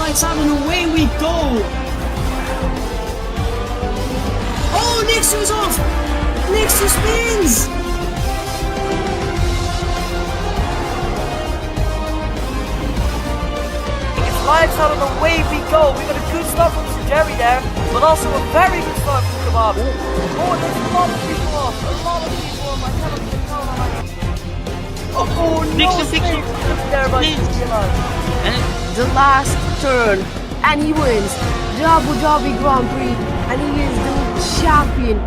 lights out and away we go! Oh, Nixon's off! Nixon spins! It's lights out and away we go! We got a good start from Sir Jerry there, but also a very good start from Kamal. up. Oh, there's a lot of people. A lot of people. I cannot get down. Oh no! There, but The last turn, and he wins the Abu Dhabi Grand Prix, and he is the champion.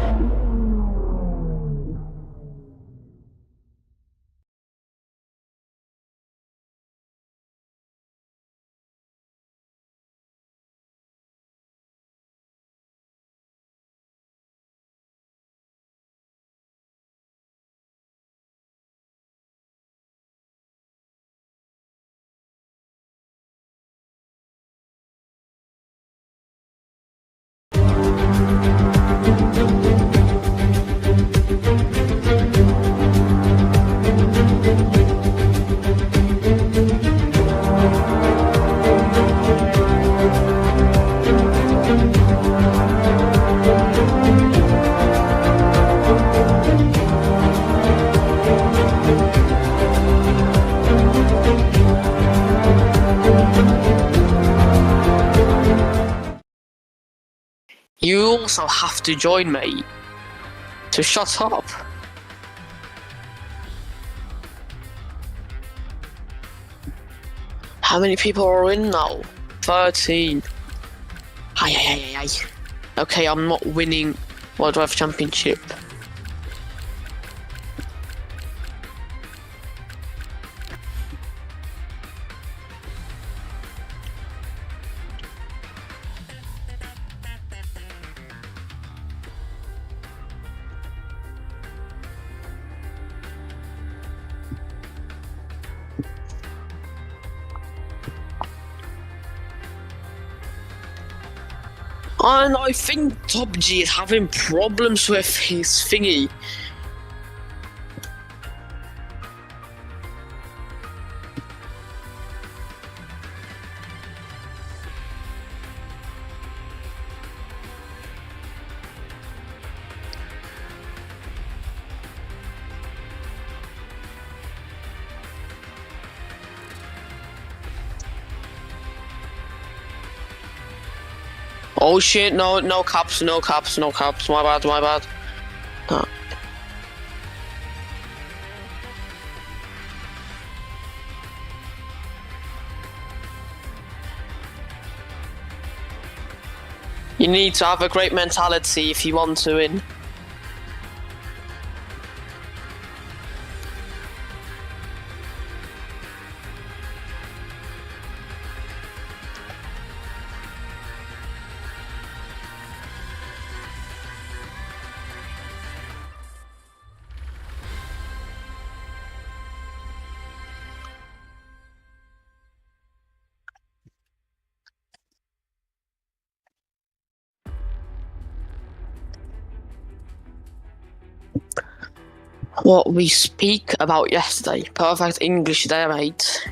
You also have to join me. So shut up. How many people are in now? 13. Aye. Okay, I'm not winning World Drive Championship. And I think Top G is having problems with his thingy. Oh shit, no caps, my bad. No. You need to have a great mentality if you want to win. What we speak about yesterday. Perfect English there, mate.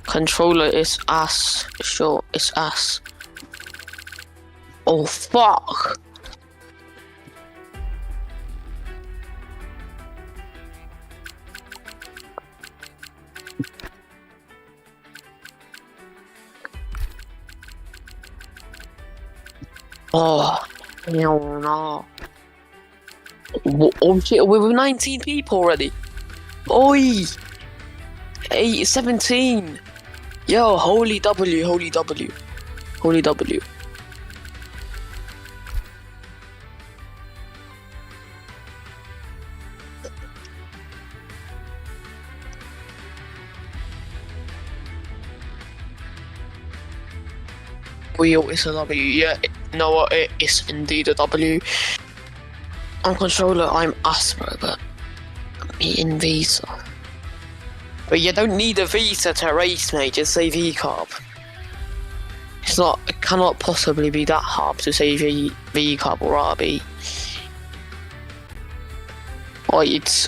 Controller is ass. Sure, it's ass. Oh, fuck. Oh, no. Oh shit, we're with 19 people already. Oi! 17. Yo, holy W. Wheel is a W. Yeah, no, what? It is indeed a W. On controller, I'm Astro, but me in Visa. But you don't need a Visa to race, mate. Just say V-Carb. It cannot possibly be that hard to say V-Carb or RB. Oh, it's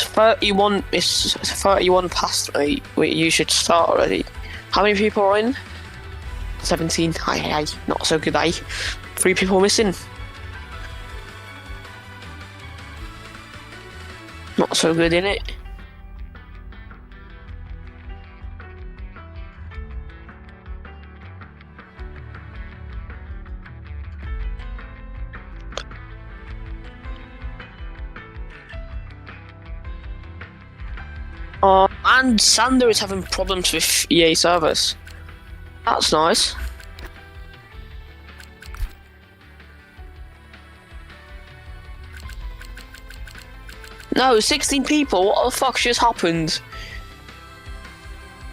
31. It's 31 past, mate. You should start already. How many people are in? 17. Aye. Not so good, 3 people missing. Not so good, innit? And Sander is having problems with EA servers. That's nice. No, 16 people. What the fuck just happened?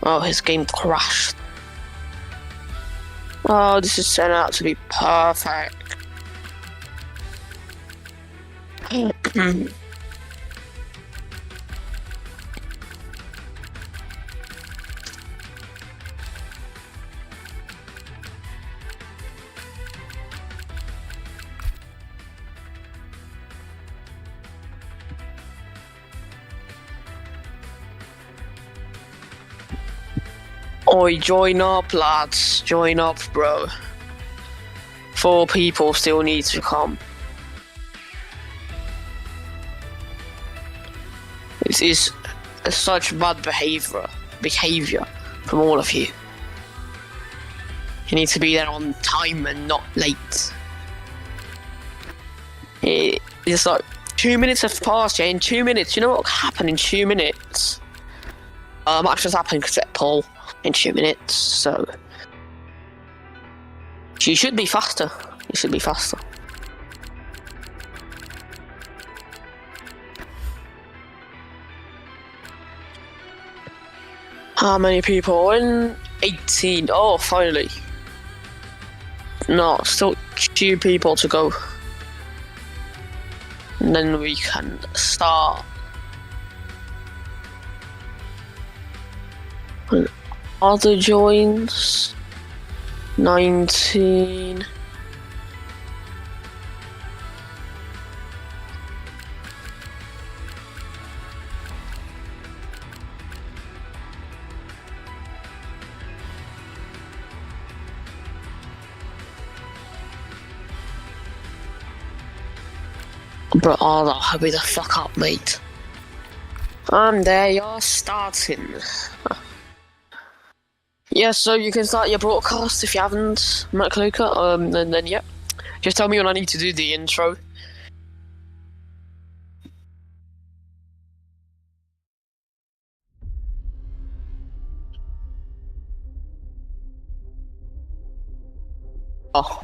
Oh, his game crashed. Oh, this is turning out to be perfect. Oi, join up, lads. Join up, bro. 4 people still need to come. This is such bad behavior from all of you. You need to be there on time and not late. It's like 2 minutes have passed, yeah, in 2 minutes. You know what will happen in 2 minutes? Actually, happened because it Paul in 2 minutes, so you should be faster. You should be faster. How many people in? 18. Oh, finally. No, still 2 people to go. And then we can start. Other joins. 19. Bro, oh, hurry the fuck up, mate. I'm there, you're starting. Yeah, so you can start your broadcast if you haven't, Matt Luca. And then, yeah. Just tell me when I need to do the intro. Oh.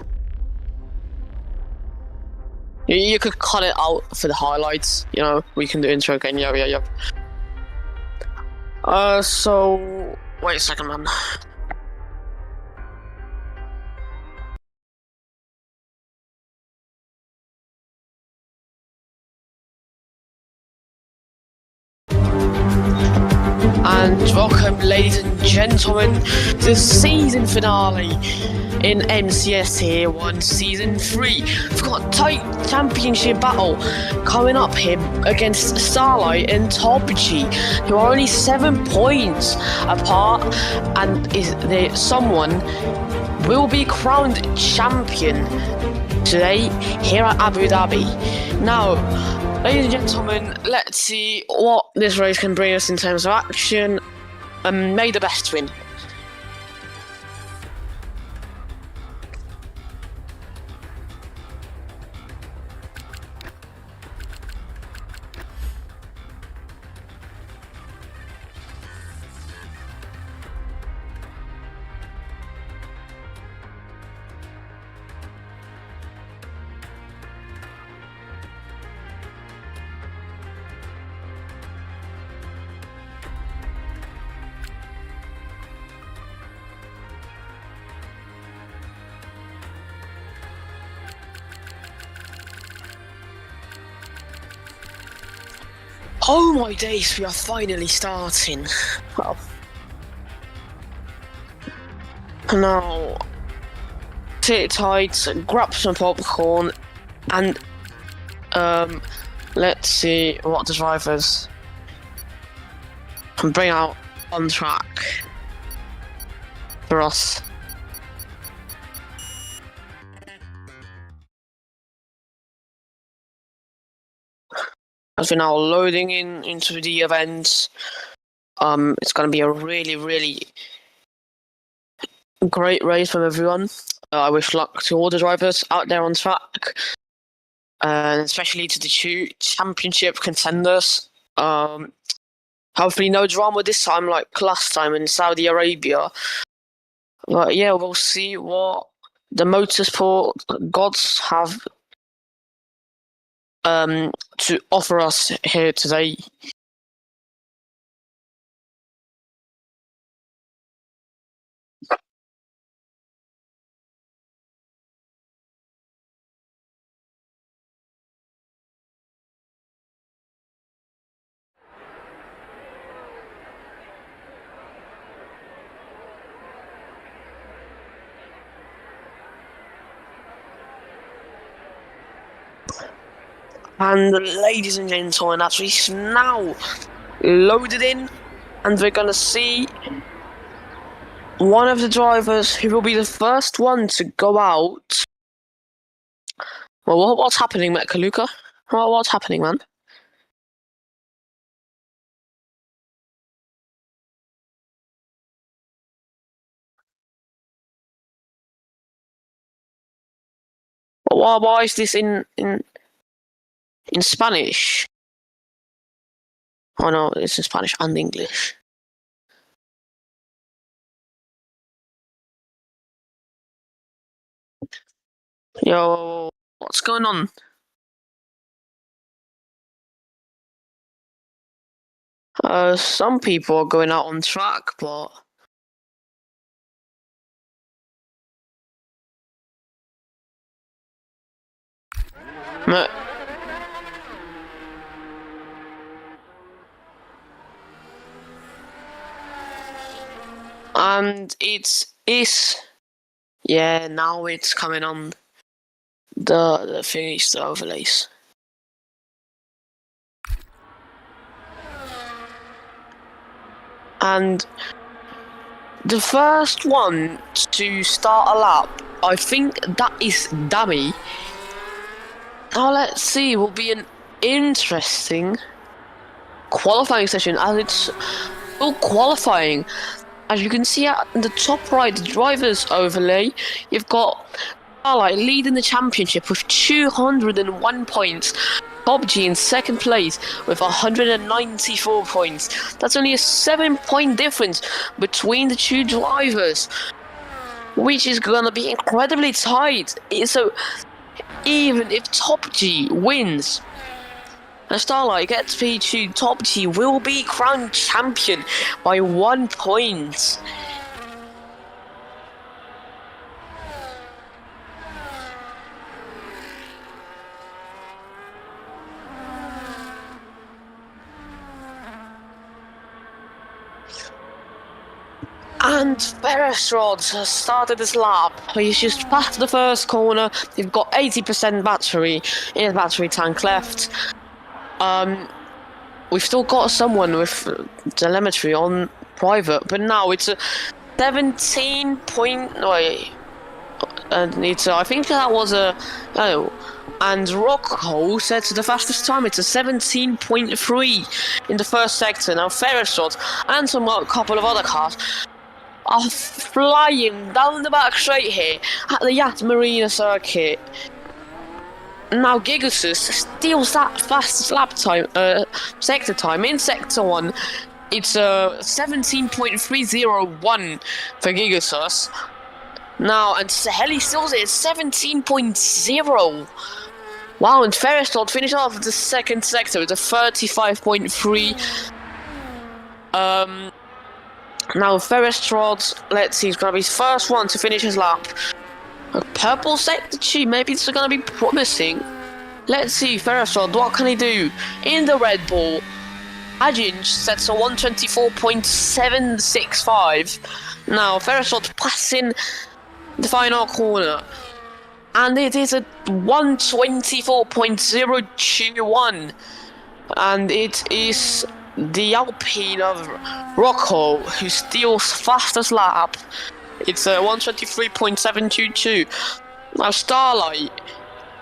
You could cut it out for the highlights, you know, we can do intro again, yeah. So, wait a second, man. And welcome, ladies and gentlemen, to the season finale in MCS Tier 1 Season 3. We've got a tight championship battle coming up here against Starlight and Topji, who are only 7 points apart, and someone will be crowned champion today here at Abu Dhabi. Now, ladies and gentlemen, let's see what this race can bring us in terms of action, and may the best win. Oh my days, we are finally starting. Well, now, sit tight, grab some popcorn, and let's see what the drivers can bring out on track for us. As we're now loading into the events, it's going to be a really great race from everyone. I wish luck to all the drivers out there on track, and especially to the 2 championship contenders. Hopefully no drama this time like last time in Saudi Arabia. But yeah, we'll see what the motorsport gods have to offer us here today. And ladies and gentlemen, as we now loaded in, and we're gonna see one of the drivers who will be the first one to go out. Well, what's happening, Matt Kaluka? What's happening, man? Why is this in Spanish? Oh no, it's in Spanish and English. Yo, what's going on? Some people are going out on track, but and it's yeah, now it's coming on the thingies, the overlays. And the first one to start a lap, I think that is Dhabi. Now let's see, will be an interesting qualifying session, as it's still qualifying. As you can see at the top right, the driver's overlay, you've got Starlight leading the championship with 201 points. Top G in second place with 194 points. That's only a 7-point difference between the two drivers, which is gonna be incredibly tight. So even if Top G wins, and Starlight gets P2, Top G will be crowned champion by 1 point. And Ferris has started his lap. He's just past the first corner. He's got 80% battery in his battery tank left. We've still got someone with telemetry on private, but now it's a 17 point. Wait, and it's I think that was a and Rocco said to the fastest time it's a 17.3 in the first sector. Now Ferris and a couple of other cars are flying down the back straight here at the Yacht Marina circuit. Now Gigasus steals that fastest lap time, sector time in sector 1. It's 17.301 for Gigasus. Now, and Heli steals it at 17.0. Wow, and Ferris finished off the second sector with a 35.3. Now Ferris, let's see, he's gonna be his first one to finish his lap. A purple sector 2, maybe it's gonna be promising. Let's see, Ferris, what can he do in the Red Bull? Ajin sets a 124.765. Now Ferris passing the final corner, and it is a 124.021, and it is the Alpine of Rocco who steals fastest lap. It's a 123.722. Now Starlight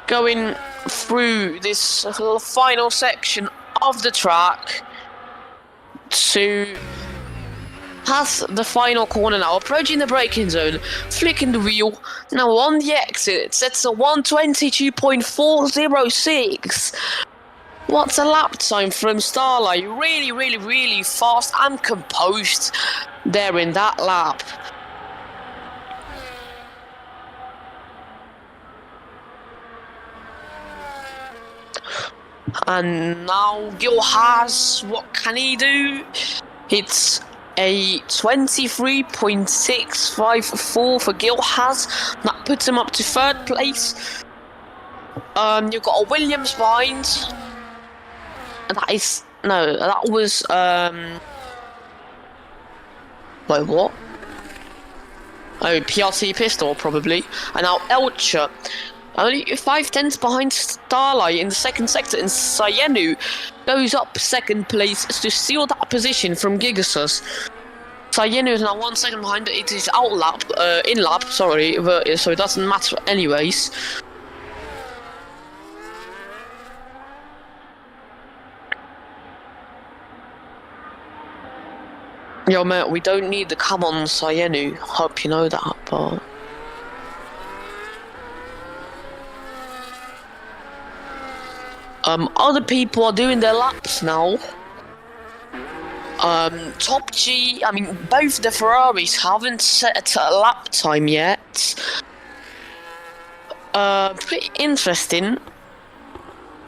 going through this final section of the track to pass the final corner now, approaching the braking zone, flicking the wheel. Now on the exit, it sets a 122.406. What's a lap time from Starlight? Really, really, really fast and composed there in that lap. And now Gil has, what can he do? It's a 23.654 for Gil has. That puts him up to 3rd place. You've got a Williams behind. That is, no, that was, wait, what? Oh, PRT Pistol, probably. And now Elcher. Only 5 tenths behind Starlight in the 2nd sector, and Sayenu goes up 2nd place to steal that position from Gigasus. Sayenu is now 1 second behind. It is out lap, in lap, sorry, so it doesn't matter anyways. Yo, mate, we don't need the come on Sayenu. Hope you know that, but. Other people are doing their laps now. Top G, I mean, both the Ferraris haven't set a lap time yet. Pretty interesting.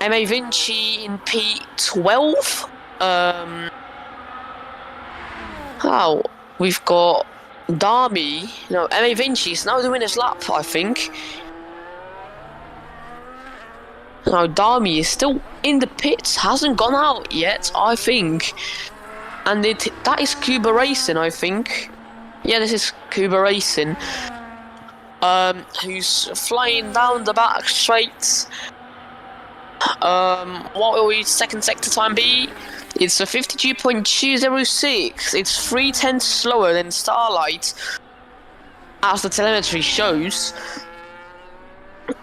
MA Vinci in P12. Oh, we've got Dhabi. No, MA Vinci is now doing his lap, I think. Now, Dhabi is still in the pits, hasn't gone out yet, I think. And that is Cuba Racing, I think. Yeah, this is Cuba Racing. Who's flying down the back straight. What will his 2nd sector time be? It's a 52.206. It's 3 tenths slower than Starlight, as the telemetry shows.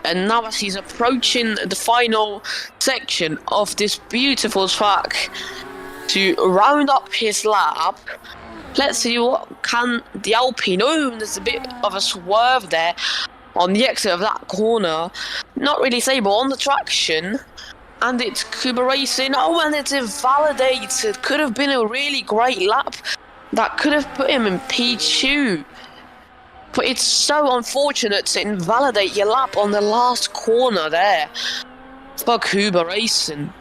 And now as he's approaching the final section of this beautiful track to round up his lap, let's see what can the Alpine. Oh, there's a bit of a swerve there on the exit of that corner. Not really stable on the traction. And it's Cuba Racing. Oh, and it's invalidated. Could have been a really great lap. That could have put him in P2. But it's so unfortunate to invalidate your lap on the last corner there for Cuba Racing.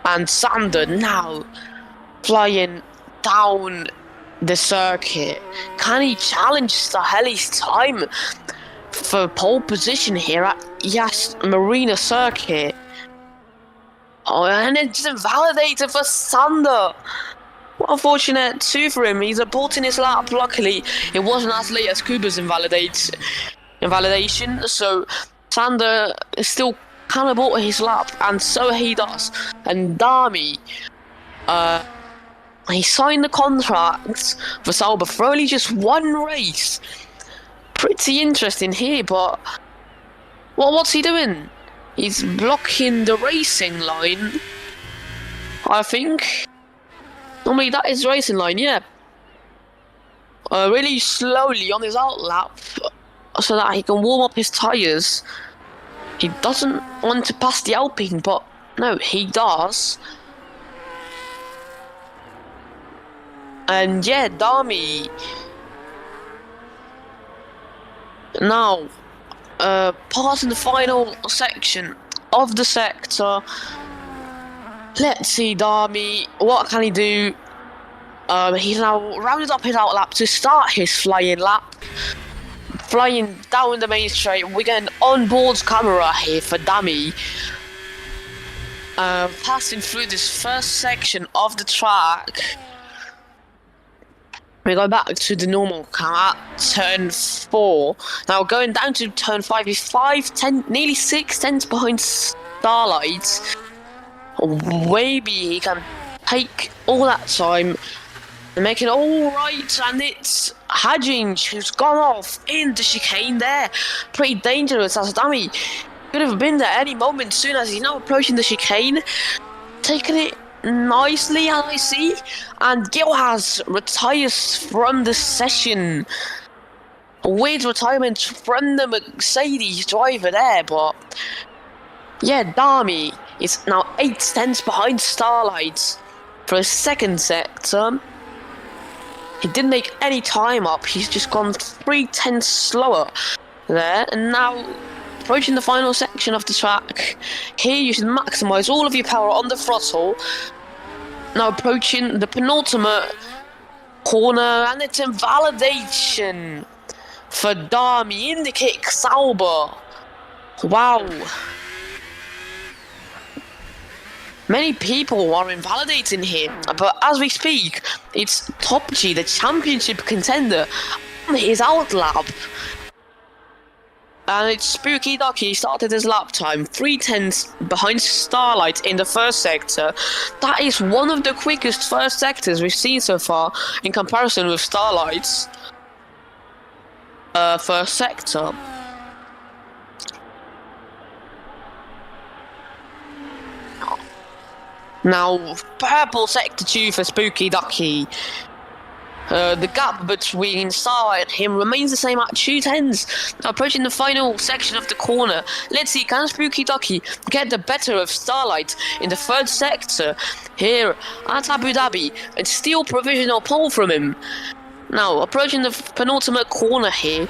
And Sander now flying down the circuit. Can he challenge Saheli's time for pole position here at Yas Marina Circuit? Oh, and it's invalidated for Sander. What unfortunate too for him. He's aborting his lap. Luckily, it wasn't as late as Kuba's invalidation. So Sander still can abort his lap, and so he does. And Dami, he signed the contract for Sauber for only just 1 race. Pretty interesting here, but what's he doing? He's blocking the racing line, I think. Normally that is racing line, yeah. Really slowly on his out lap so that he can warm up his tyres. He doesn't want to pass the Alpine, but no, he does. And yeah, Dami now passing the final section of the sector. Let's see, Dami, what can he do? He's now rounded up his out lap to start his flying lap. Flying down the main straight. We get an onboard camera here for Dami. Passing through this first section of the track. We go back to the normal car at turn 4. Now going down to turn 5 is 5, nearly 6 tenths behind Starlight. Maybe he can take all that time and make it all right. And it's Hadjinj who's gone off in the chicane there. Pretty dangerous, as Dami could have been there any moment soon, as he's now approaching the chicane. Taking it nicely, as I see. And Gilhaz retires from the session. Weird retirement from the Mercedes driver there, but yeah, Dami is now 8 tenths behind Starlight for a second sector. He didn't make any time up, he's just gone 3 tenths slower there, and now approaching the final section of the track. Here you should maximise all of your power on the throttle. Now approaching the penultimate corner, and it's invalidation for Dhami in the kick, Sauber. Wow. Many people are invalidating here, but as we speak, it's Top G, the championship contender, on his outlap. And it's Spooky Ducky started his lap time 3 tenths behind Starlight in the first sector. That is one of the quickest first sectors we've seen so far in comparison with Starlight's first sector. Now, purple sector 2 for Spooky Ducky. The gap between Starlight and him remains the same at 2 tenths. Now approaching the final section of the corner. Let's see, can Spooky Ducky get the better of Starlight in the third sector here at Abu Dhabi and steal provisional pole from him? Now approaching the penultimate corner here.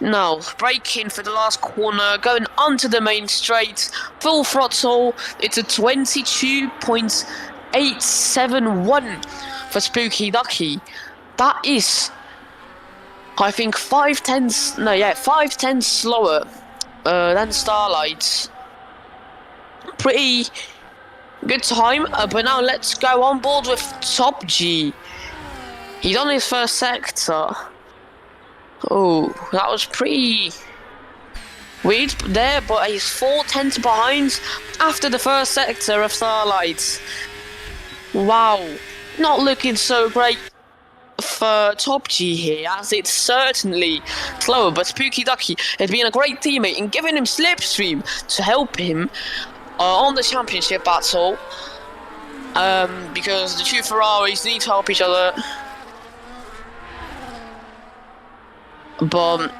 Now braking for the last corner, going onto the main straight, full throttle. It's a 22.871 for Spooky Ducky. That is, I think, 5 tenths slower than Starlight. Pretty good time, but now let's go on board with Top G. He's on his first sector. Oh, that was pretty weird there, but he's 4 tenths behind after the first sector of Starlight. Wow, not looking so great for Top G here, as it's certainly slower, but Spooky Ducky has been a great teammate in giving him slipstream to help him on the championship battle, because the two Ferraris need to help each other. But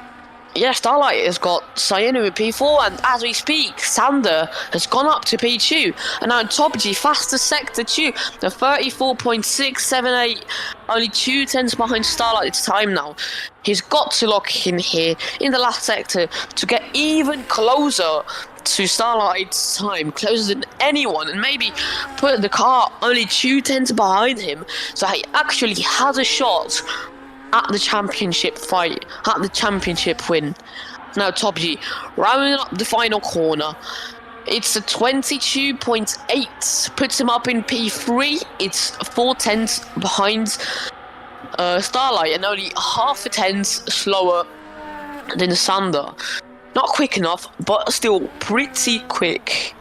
yeah, Starlight has got Sayenu with P4, and as we speak, Sander has gone up to P2, and now Top G fastest sector 2, the 34.678, only 2 tenths behind Starlight's time now. He's got to lock in here in the last sector to get even closer to Starlight's time, closer than anyone, and maybe put the car only 2 tenths behind him, so he actually has a shot at the championship fight, at the championship win. Now Top G rounding up the final corner. It's a 22.8, puts him up in P3. It's 4 tenths behind Starlight and only half a tenth slower than Sander. Not quick enough, but still pretty quick.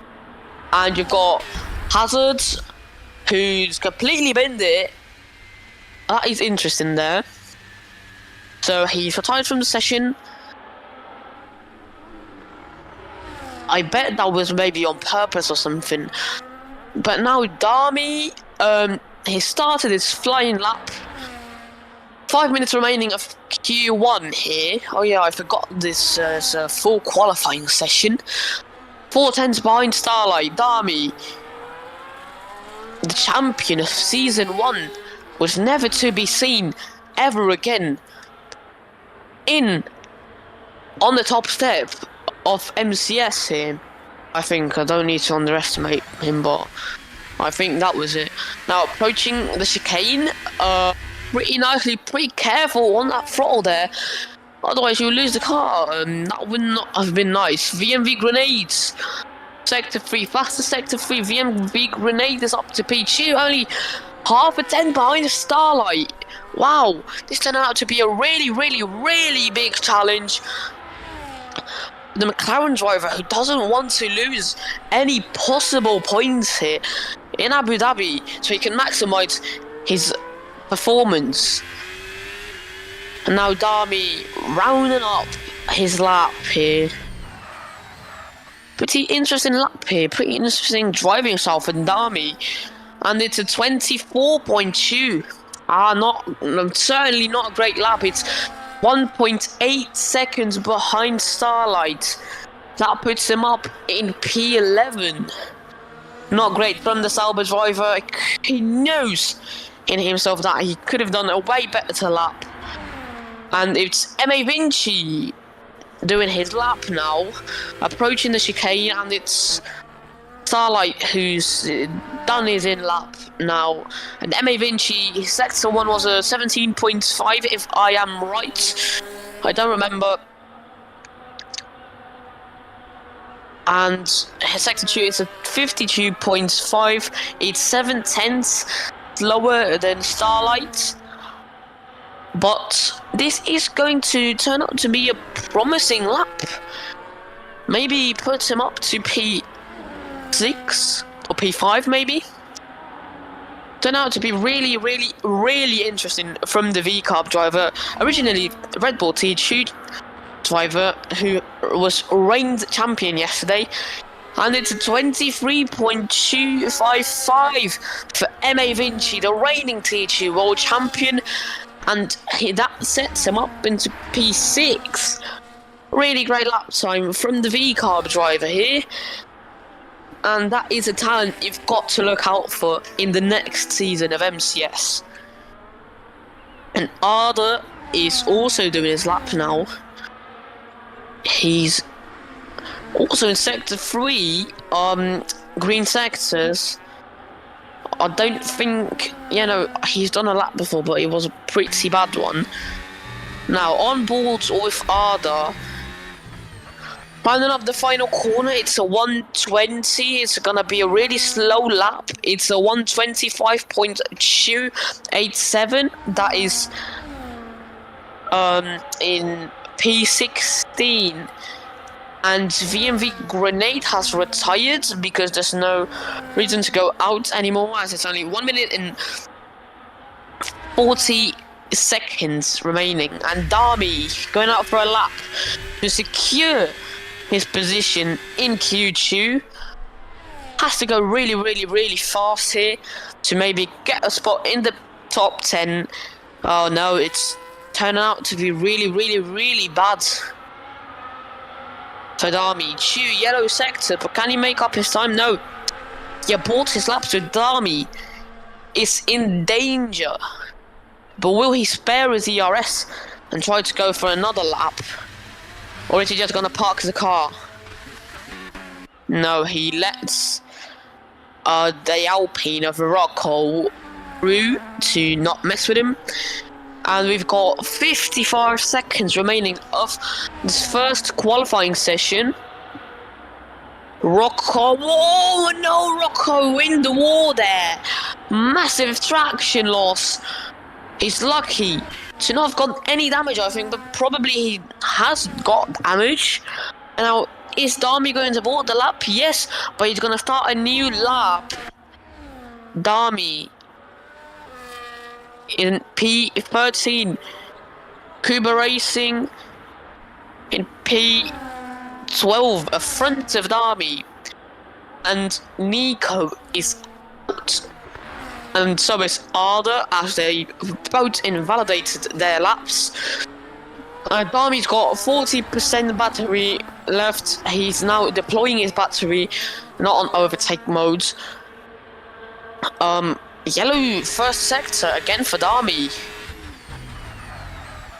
And you've got Hazard, who's completely binned it. That is interesting there. So he's retired from the session. I bet that was maybe on purpose or something. But now Dhami, he started his flying lap. 5 minutes remaining of Q1 here. Oh yeah, I forgot this is a full qualifying session. 4 tenths behind Starlight. Dhami, the champion of Season 1, was never to be seen ever again on the top step of MCS here. I think I don't need to underestimate him, but I think that was it. Now approaching the chicane, pretty nicely, pretty careful on that throttle there, otherwise you'll lose the car. That would not have been nice. VMV grenades, sector 3, fastest sector 3. VMV grenade is up to P2, only half a tenth behind Starlight. Wow, this turned out to be a really big challenge. The McLaren driver, who doesn't want to lose any possible points here in Abu Dhabi so he can maximise his performance. And now Dhami rounding up his lap here. Pretty interesting lap here, pretty interesting driving style for Dhami. And it's a 24.2. Certainly not a great lap. It's 1.8 seconds behind Starlight. That puts him up in P11. not great from the Sauber driver. He knows in himself that he could have done a way better lap. And it's M.A. Vinci doing his lap now, approaching the chicane, and it's Starlight who's done his in lap now. And M.A. Vinci, his sector 1 was a 17.5 if I am right. I don't remember. And his sector 2 is a 52.5. It's 7/10 lower than Starlight. But this is going to turn out to be a promising lap. Maybe put him up to P6 or P5 maybe. Turn out to be really interesting from the V-Carb driver. Originally Red Bull T2 driver who was reigned champion yesterday. And it's a 23.255 for M.A. Vinci, the reigning T2 world champion. And that sets him up into P6. Really great lap time from the V-Carb driver here. And that is a talent you've got to look out for in the next season of MCS. And Arda is also doing his lap now. He's also in sector 3, green sectors. I don't think, he's done a lap before, but it was a pretty bad one. Now, on board with Arda. Rounding up the final corner, it's a 120. It's gonna be a really slow lap. It's a 125.287. That is in P16. And VMV Grenade has retired because there's no reason to go out anymore, as it's only 1 minute and 40 seconds remaining. And Dhabi going out for a lap to secure his position in Q2. Has to go really fast here to maybe get a spot in the top 10. Oh no, it's turning out to be really bad for Dami. Chu, yellow sector, but can he make up his time? No. He bought his laps with Dami. Is in danger. But will he spare his ERS and try to go for another lap? Or is he just gonna park the car? No, he lets the Alpine of Rocco through to not mess with him. And we've got 55 seconds remaining of this first qualifying session. Rocco, whoa, no, Rocco in the wall there. Massive traction loss. He's lucky to not have got any damage, I think, but probably he has got damage. Now, is Dami going to board the lap? Yes, but he's going to start a new lap. Dami in P13. Kuba Racing in P12, a front of Dami. And Nico is out. And so is Arda, as they both invalidated their laps. Dami's got 40% battery left. He's now deploying his battery, not on overtake mode. Yellow first sector again for Dami.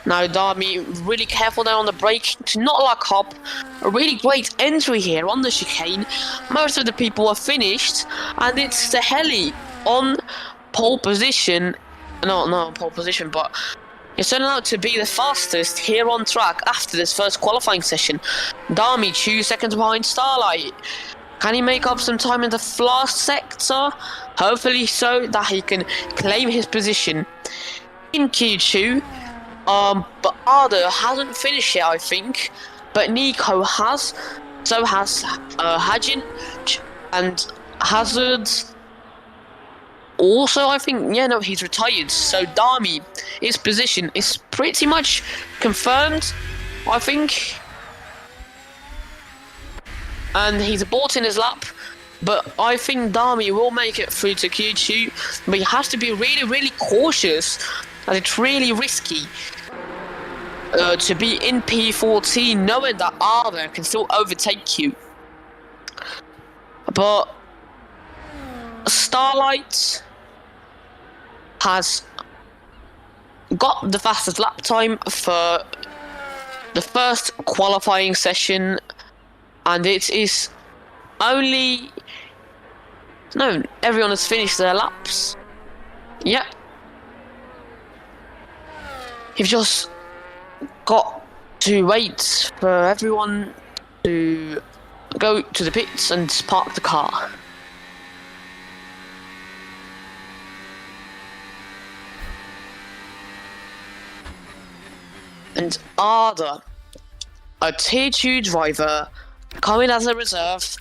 Now Dami really careful there on the brake to not lock up. A really great entry here on the chicane. Most of the people are finished, and it's the heli on pole position. No, not on pole position, but it's turning out to be the fastest here on track after this first qualifying session. Dami 2 seconds behind Starlight. Can he make up some time in the last sector? Hopefully so, that he can claim his position in Q2. But Arda hasn't finished yet, I think. But Nico has. So has Hajin and Hazard. Also, I think, he's retired. So Dami, his position is pretty much confirmed, I think. And he's bought in his lap. But I think Dami will make it through to Q2. But he has to be really cautious, as it's really risky to be in P14, knowing that Arda can still overtake you. But Starlight has got the fastest lap time for the first qualifying session, and it is only... No, everyone has finished their laps. Yep. You've just got to wait for everyone to go to the pits and park the car. And Arda, a tier 2 driver, coming as a reserve.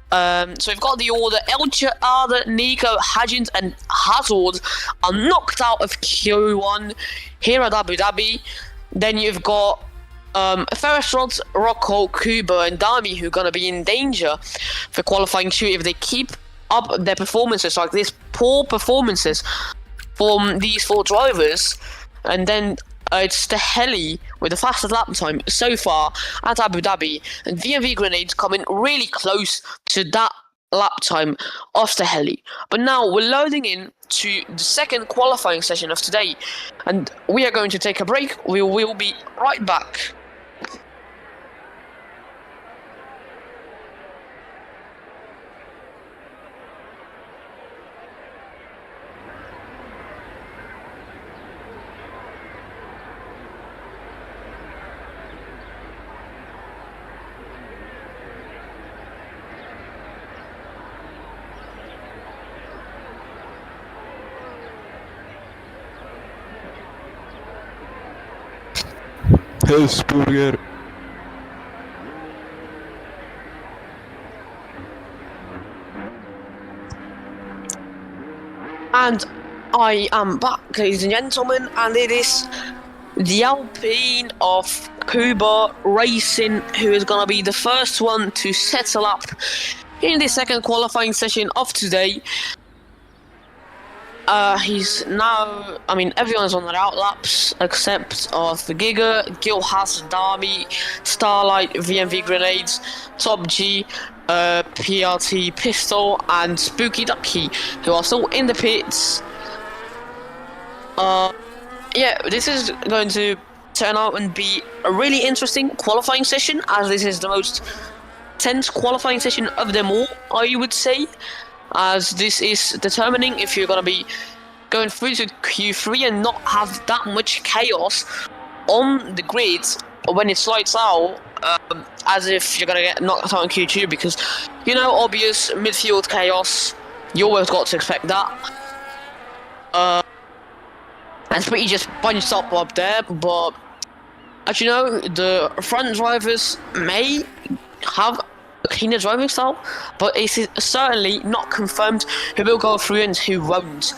So we've got the order: Elcher, Arda, Nico, Hagins and Hazard are knocked out of Q1 here at Abu Dhabi. Then you've got Ferris Rods, Rocco, Kuba and Dami, who are going to be in danger for qualifying 2 if they keep up their performances like this. Poor performances from these 4 drivers. And then it's the heli with the fastest lap time so far at Abu Dhabi, and VMV Grenades coming really close to that lap time of the heli. But now we're loading in to the second qualifying session of today, and we are going to take a break. We will be right back. Hesburger. And I am back, ladies and gentlemen, and it is the Alpine of Kuba Racing who is going to be the first one to settle up in the second qualifying session of today. He's now, everyone's on their outlaps except of Giga, Gilhas, Dami, Starlight, VMV Grenades, Top G, PRT Pistol, and Spooky Ducky, who are still in the pits. Yeah, this is going to turn out and be a really interesting qualifying session, as this is the most tense qualifying session of them all, I would say, as this is determining if you're going to be going through to Q3 and not have that much chaos on the grid when it slides out, as if you're going to get knocked out in Q2, because, you know, obvious midfield chaos, you always got to expect that. It's pretty just bunched up there, but as you know, the front drivers may have a cleaner driving style, but it is certainly not confirmed who will go through and who won't.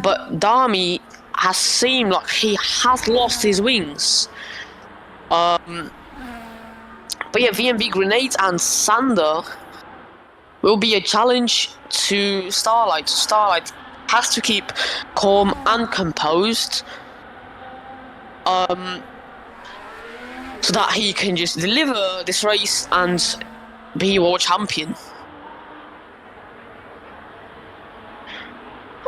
But Dami has seemed like he has lost his wings. But yeah, VMV Grenades and Sander will be a challenge to Starlight. Starlight has to keep calm and composed, so that he can just deliver this race and be world champion.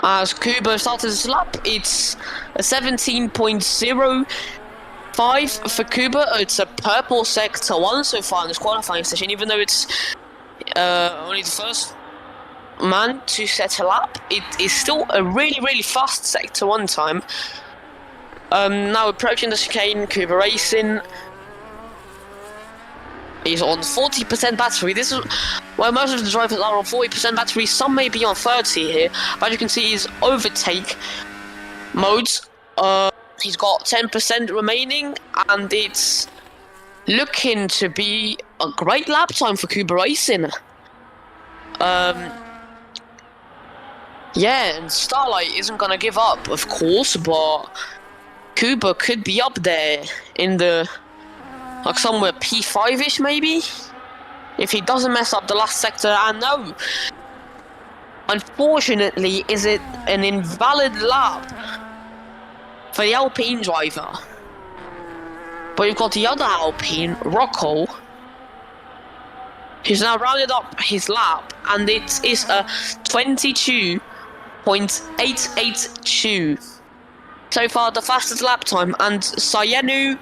As Kuba started his lap, it's a 17.05 for Kuba. It's a purple sector 1 so far in this qualifying session, even though it's only the first man to set a lap. It is still a really fast sector 1 time. Now approaching the chicane, Kuba Racing is on 40% battery. This is where most of the drivers are on 40% battery. Some may be on 30 here, but you can see his overtake modes. He's got 10% remaining, and it's looking to be a great lap time for Kuba Racing. Yeah, and Starlight isn't gonna give up, of course, but Kuba could be up there in the, like, somewhere P5-ish maybe, if he doesn't mess up the last sector. And no, unfortunately, is it an invalid lap for the Alpine driver. But you've got the other Alpine, Rocco, He's now rounded up his lap, and it is a 22.882. So far, the fastest lap time, and Sayenu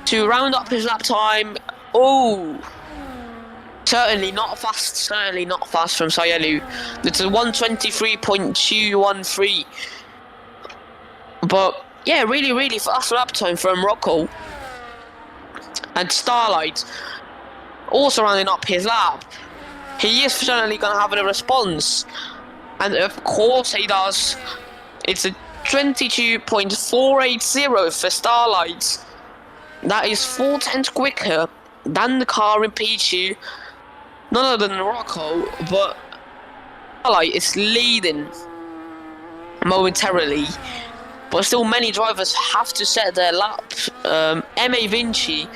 to round up his lap time. Oh, certainly not fast from Sayenu. It's a 123.213. But yeah, really fast lap time from Rocco. And Starlight also rounding up his lap. He is certainly going to have a response, and of course he does. It's a 22.480 for Starlight. That is 4/10 quicker than the car in P2. None other than Rocco, but Starlight is leading momentarily. But still, many drivers have to set their lap. M.A. Vinci,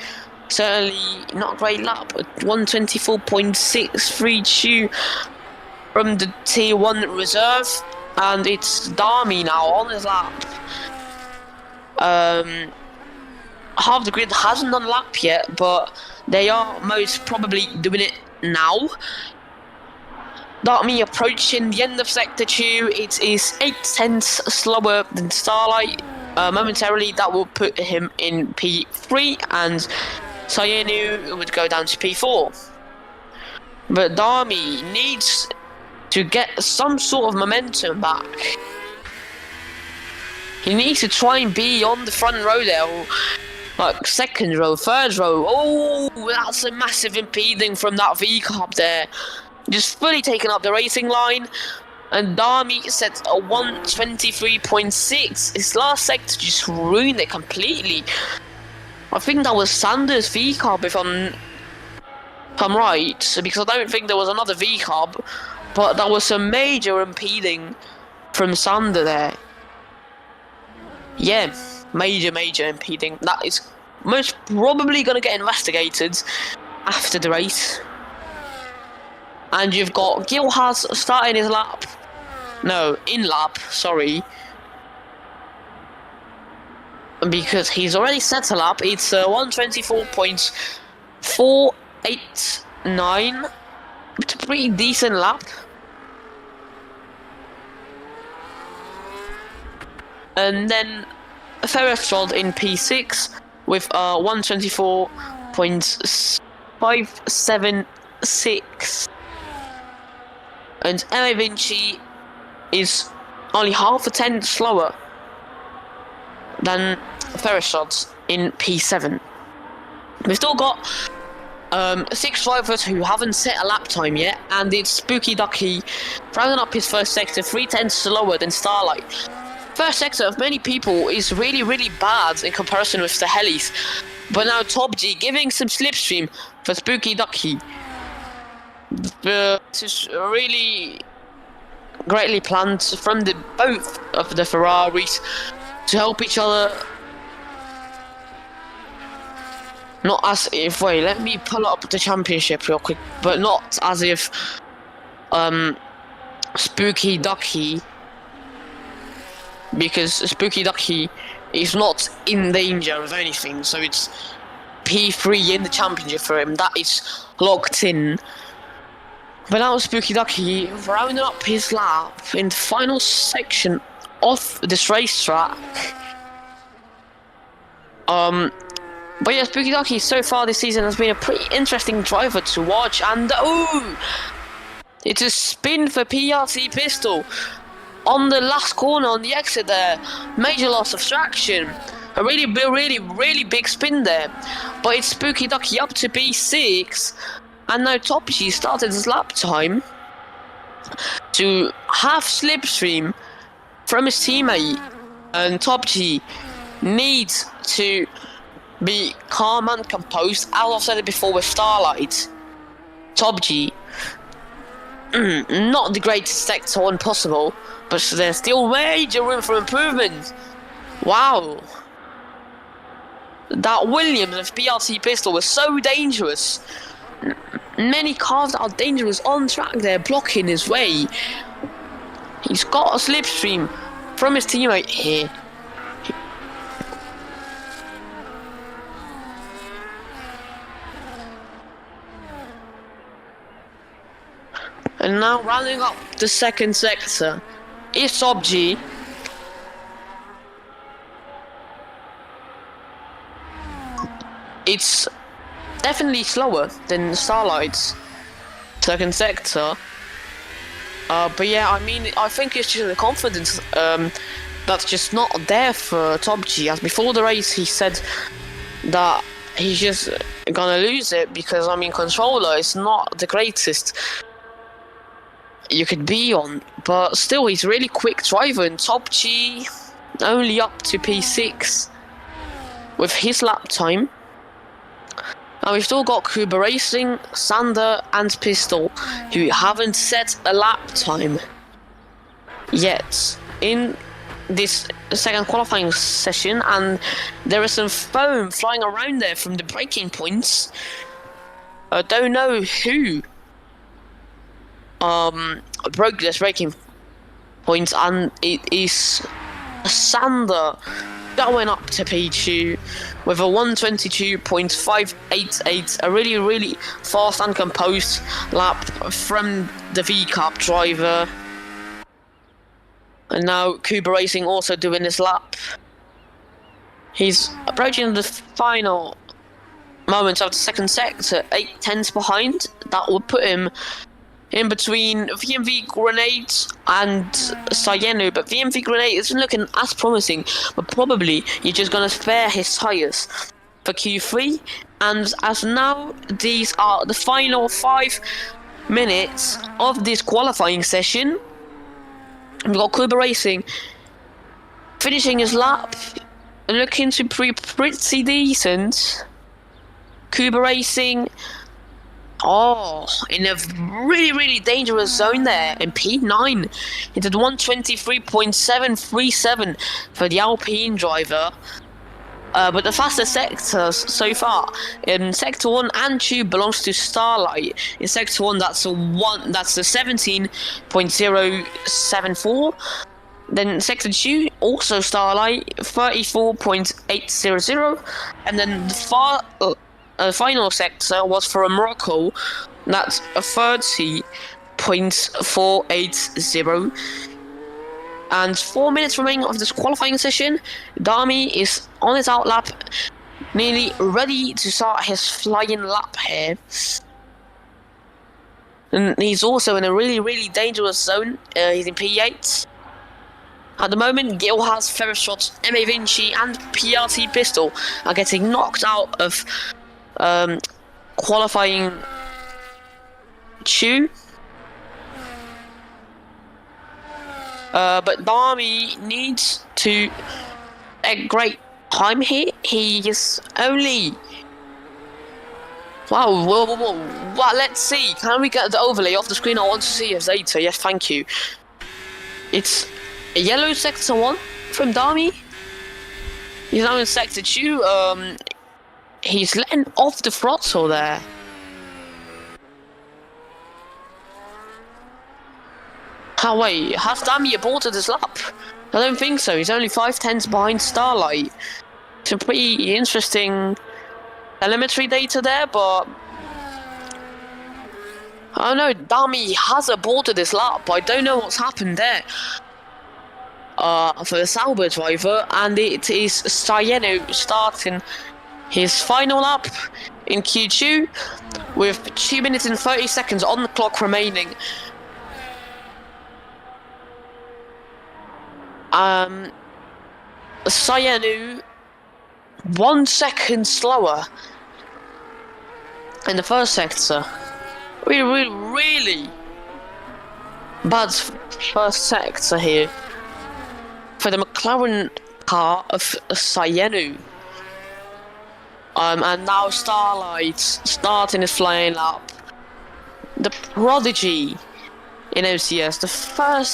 certainly not a great lap, at 124.632 from the T1 reserve. And it's Dami now on his lap. Half the grid hasn't done lap yet, but they are most probably doing it now. Dami approaching the end of Sector 2. It is 8/10 slower than Starlight. Momentarily, that will put him in P3, and Sayenu would go down to P4. But Dami needs to get some sort of momentum back. He needs to try and be on the front row there, or like second row, third row. Oh, that's a massive impeding from that V-Carb there. Just fully taken up the racing line. And Dami set a 123.6. His last sector just ruined it completely. I think that was Sanders' V-Carb, if I'm right, because I don't think there was another V-Carb. But that was some major impeding from Sander there. Yeah, major impeding. That is most probably going to get investigated after the race. And you've got Gilhaz starting his lap. No, in lap, sorry. Because he's already set a lap. It's 124.489. It's a pretty decent lap. And then Ferrestad in P6 with 124.576. And M.A. Vinci is only half a tenth slower than Ferrestad in P7. We've still got 6 drivers who haven't set a lap time yet, and it's Spooky Ducky rounding up his first sector 3/10 slower than Starlight. First sector of many people is really bad in comparison with the helis, but now Top G giving some slipstream for Spooky Ducky. This is really greatly planned from both of the Ferraris to help each other. Not as if, wait, let me pull up the championship real quick, but not as if Spooky Ducky, because Spooky Ducky is not in danger of anything, so it's P3 in the championship for him. That is locked in. But now Spooky Ducky rounding up his lap in the final section of this racetrack. But yeah, Spooky Ducky so far this season has been a pretty interesting driver to watch, and it's a spin for PRC Pistol on the last corner on the exit there. Major loss of traction. A really big spin there. But it's Spooky Ducky up to P6. And now Top G started his lap time to half slipstream from his teammate. And Top G needs to be calm and composed, as I've said it before with Starlight. Top G, not the greatest sector one possible, but there's still major room for improvement. Wow. That Williams of PRC Pistol was so dangerous. Many cars are dangerous on track there, blocking his way. He's got a slipstream from his teammate here. And now rounding up the second sector is Top G. It's definitely slower than Starlight's second sector. But yeah, I mean, I think it's just the confidence that's just not there for Top G. As before the race, he said that he's just gonna lose it because, I mean, controller is not the greatest you could be on, but still, he's a really quick driver, and Top G only up to P6 with his lap time. Now we've still got Kuba Racing, Sander and Pistol, who haven't set a lap time yet in this second qualifying session, and there is some foam flying around there from the braking points. I don't know who broke this braking points, and it is Sander going up to P2 with a 122.588, a really fast and composed lap from the V-Cup driver. And now Kuba Racing also doing his lap. He's approaching the final moments of the second sector, 8 tenths behind. That would put him in between VMV Grenade and Sayenu, but VMV Grenade isn't looking as promising, but probably you're just gonna spare his tyres for Q3. And as now, these are the final 5 minutes of this qualifying session. We've got Kuba Racing finishing his lap, looking to be pretty decent. Kuba Racing, in a really dangerous zone there in P9. He did 123.737 for the Alpine driver. But the fastest sectors so far in Sector 1 and 2 belongs to Starlight. In Sector 1, that's a 17.074. Then Sector 2, also Starlight, 34.800. And then the final sector was for a Morocco, that's a 30.480. And 4 minutes remaining of this qualifying session. Dhabi is on his outlap, nearly ready to start his flying lap here. And he's also in a really dangerous zone. He's in P8. At the moment, Gil has Ferrashot, MA Vinci and PRT Pistol are getting knocked out of qualifying 2. But Dhabi needs to a great time here. He is only... Wow, whoa. Let's see. Can we get the overlay off the screen? I want to see his data. Yes, thank you. It's a yellow sector 1 from Dhabi. He's now in sector 2. He's letting off the throttle there. Oh wait, has Dhabi aborted his lap? I don't think so. He's only 5 tenths behind Starlight. Some pretty interesting telemetry data there, but I don't know, Dhabi has aborted his lap. I don't know what's happened there for the Sauber driver, and it is Sayenu starting his final lap in Q2 with 2 minutes and 30 seconds on the clock remaining. Sayenu 1 second slower in the first sector. Really bad first sector here for the McLaren car of Sayenu. And now Starlight starting his flying lap. The prodigy in OCS,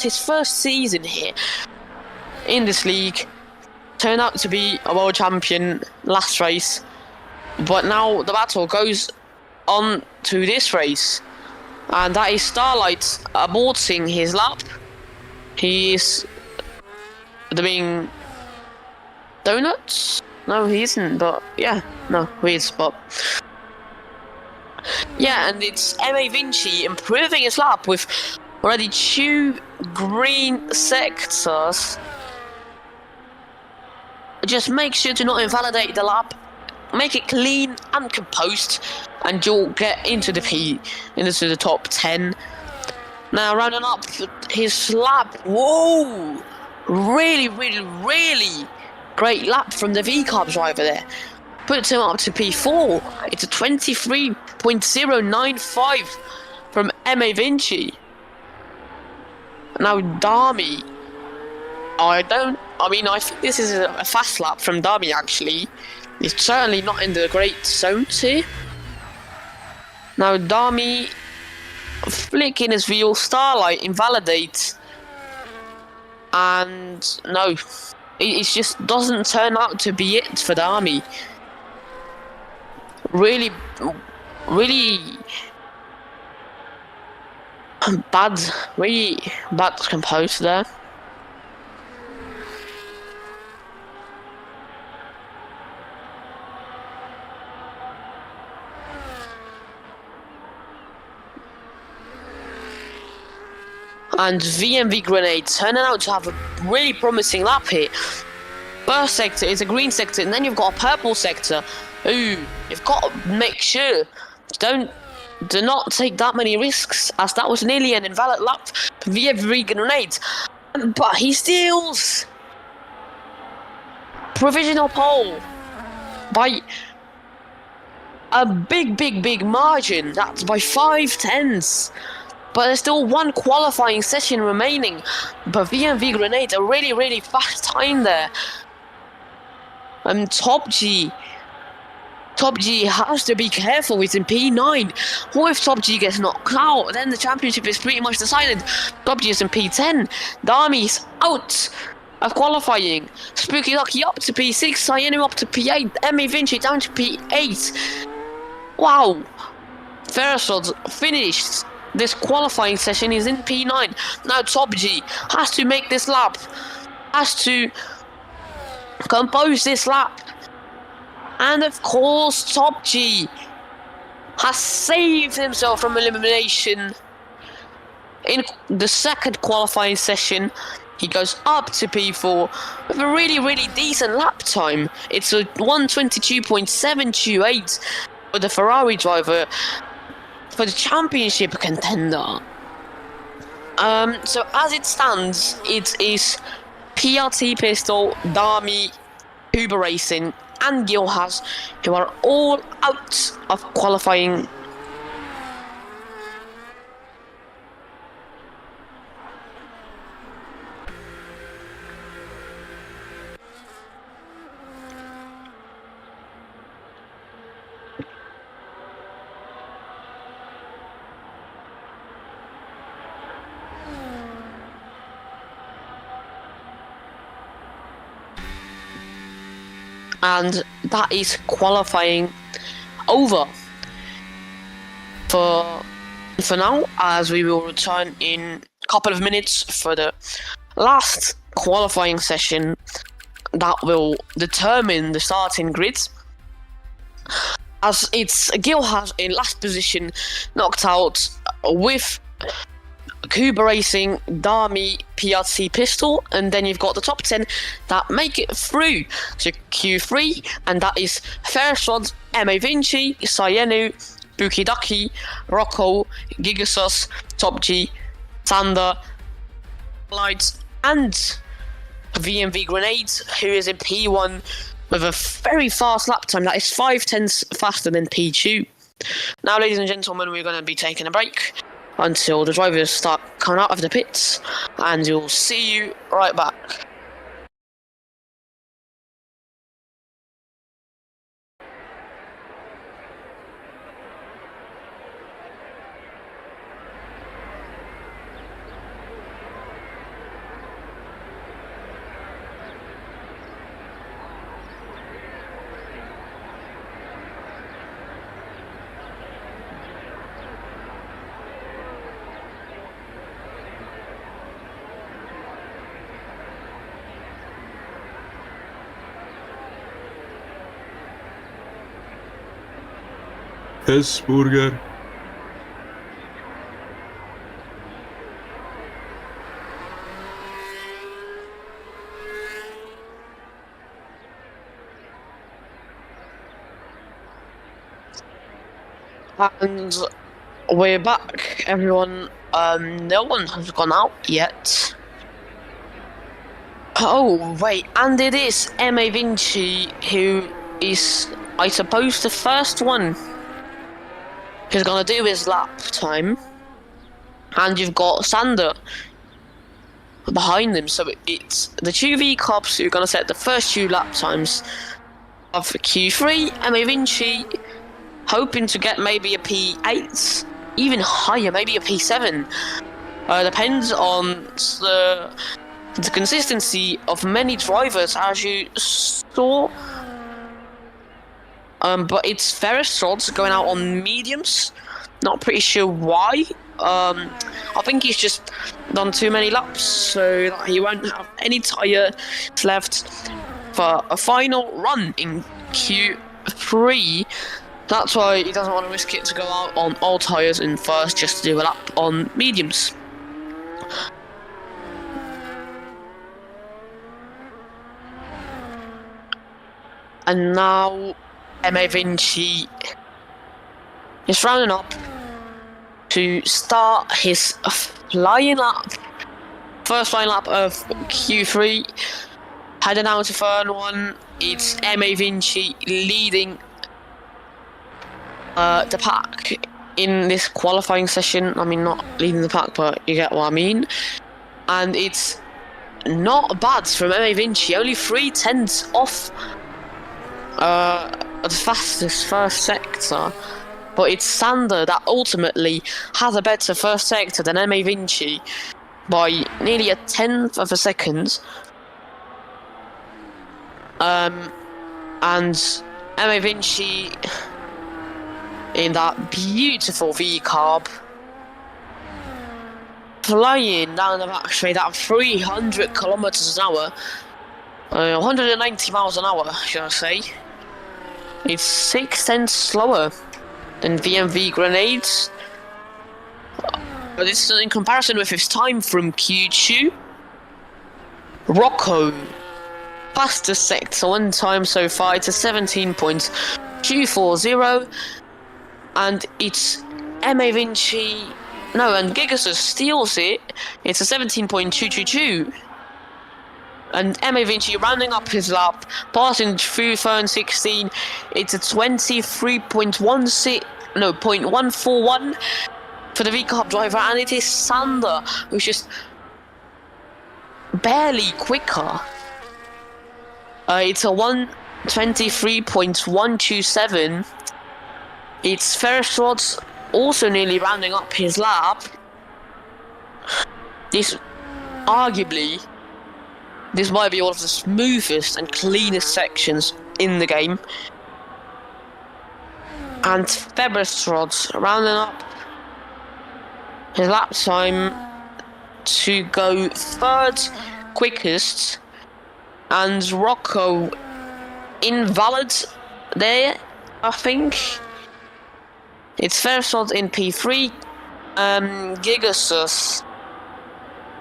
his first season here in this league, turned out to be a world champion last race, but now the battle goes on to this race, and that is Starlight aborting his lap. He is doing donuts. No, he isn't, but yeah, no, he is, but Yeah, and it's M.A. Vinci improving his lap with already 2 green sectors. Just make sure to not invalidate the lap. Make it clean and composed, and you'll get into the top 10. Now rounding up his lap. Whoa! Really, really, really great lap from the V-Carb driver there. Puts him up to P4. It's a 23.095 from M.A. Vinci. Now Dhabi. I think this is a fast lap from Dhabi actually. He's certainly not in the great zones here. Now Dhabi flicking his wheel, Starlight invalidates. And no, it just doesn't turn out to be it for Dhabi. Really bad composed there. And VMV Grenade turning out to have a really promising lap here. First sector is a green sector, and then you've got a purple sector. Ooh, you've got to make sure do not take that many risks, as that was nearly an invalid lap for VMV Grenade. But he steals provisional pole by a big margin. That's by 5/10. But there's still one qualifying session remaining. But VMV Grenade, a really fast time there. Top G has to be careful. He's in P9. What if Top G gets knocked out? Then the championship is pretty much decided. Top G is in P10. Dami's out of qualifying. Spooky Lucky up to P6. Sayenu up to P8. M.A. Vinci down to P8. Wow. Ferriswold finished this qualifying session. Is in P9. Now Top G has to make this lap. Has to compose this lap. And of course, Top G has saved himself from elimination in the second qualifying session. He goes up to P4 with a really decent lap time. It's a 1:22.728 for the Ferrari driver for the championship contender. So as it stands, it is PRT Pistol, Dami, Uber Racing, and Gilhas, who are all out of qualifying. And that is qualifying over for now, as we will return in a couple of minutes for the last qualifying session that will determine the starting grid. As it's Gilhas in last position, knocked out with Cuba Racing, Dami, PRC Pistol, and then you've got the top 10 that make it through to Q3, and that is Ferriswold, M.A. Vinci, Sayenu, Bukidaki, Rocco, Gigasus, Top G, Sander, Lights, and VMV Grenades, who is in P1 with a very fast lap time. That is 5/10 faster than P2. Now, ladies and gentlemen, we're going to be taking a break until the drivers start coming out of the pits, and you'll see you right back. Hesburger. And we're back, everyone. No one has gone out yet. Oh, wait, and it is M.A. Vinci who is, I suppose, the first one who's gonna do his lap time. And you've got Sander behind him, so it's the two V-Cubs who are gonna set the first two lap times of Q3. M.A. Vinci hoping to get maybe a P8, even higher, maybe a P7. Depends on the consistency of many drivers, as you saw. But it's Ferris Rods going out on mediums. Not pretty sure why. I think he's just done too many laps, so that he won't have any tyres left for a final run in Q3. That's why he doesn't want to risk it to go out on all tyres in first, just to do a lap on mediums. And now M.A. Vinci is rounding up to start his flying lap, first flying lap of Q3. Heading down to turn one, it's M.A. Vinci leading the pack in this qualifying session. I mean, not leading the pack, but you get what I mean. And it's not bad from M.A. Vinci, only 3/10 off the fastest first sector. But it's Sander that ultimately has a better first sector than M.A. Vinci by nearly a 1/10 of a second. And M.A. Vinci in that beautiful V-carb, flying down the back straight at 300 kilometers an hour, 190 miles an hour, should I say. It's 6/10 slower than VMV Grenades, but this is in comparison with his time from Q2. Rocco, fastest sector one time so far, it's a 17.240, and it's M.A. Vinci, no, and Gigasus steals it, it's a 17.222. And M.A. Vinci rounding up his lap, passing through turn 16. It's a 0.141 for the V-Carb driver, and it is Sander who's just barely quicker. It's a 1:23.127. It's Ferris Rods also nearly rounding up his lap. This might be one of the smoothest and cleanest sections in the game. And Ferris Rods rounding up his lap time to go third quickest. And Rocco invalid there, I think. It's Ferris Rods in P3. Gigasus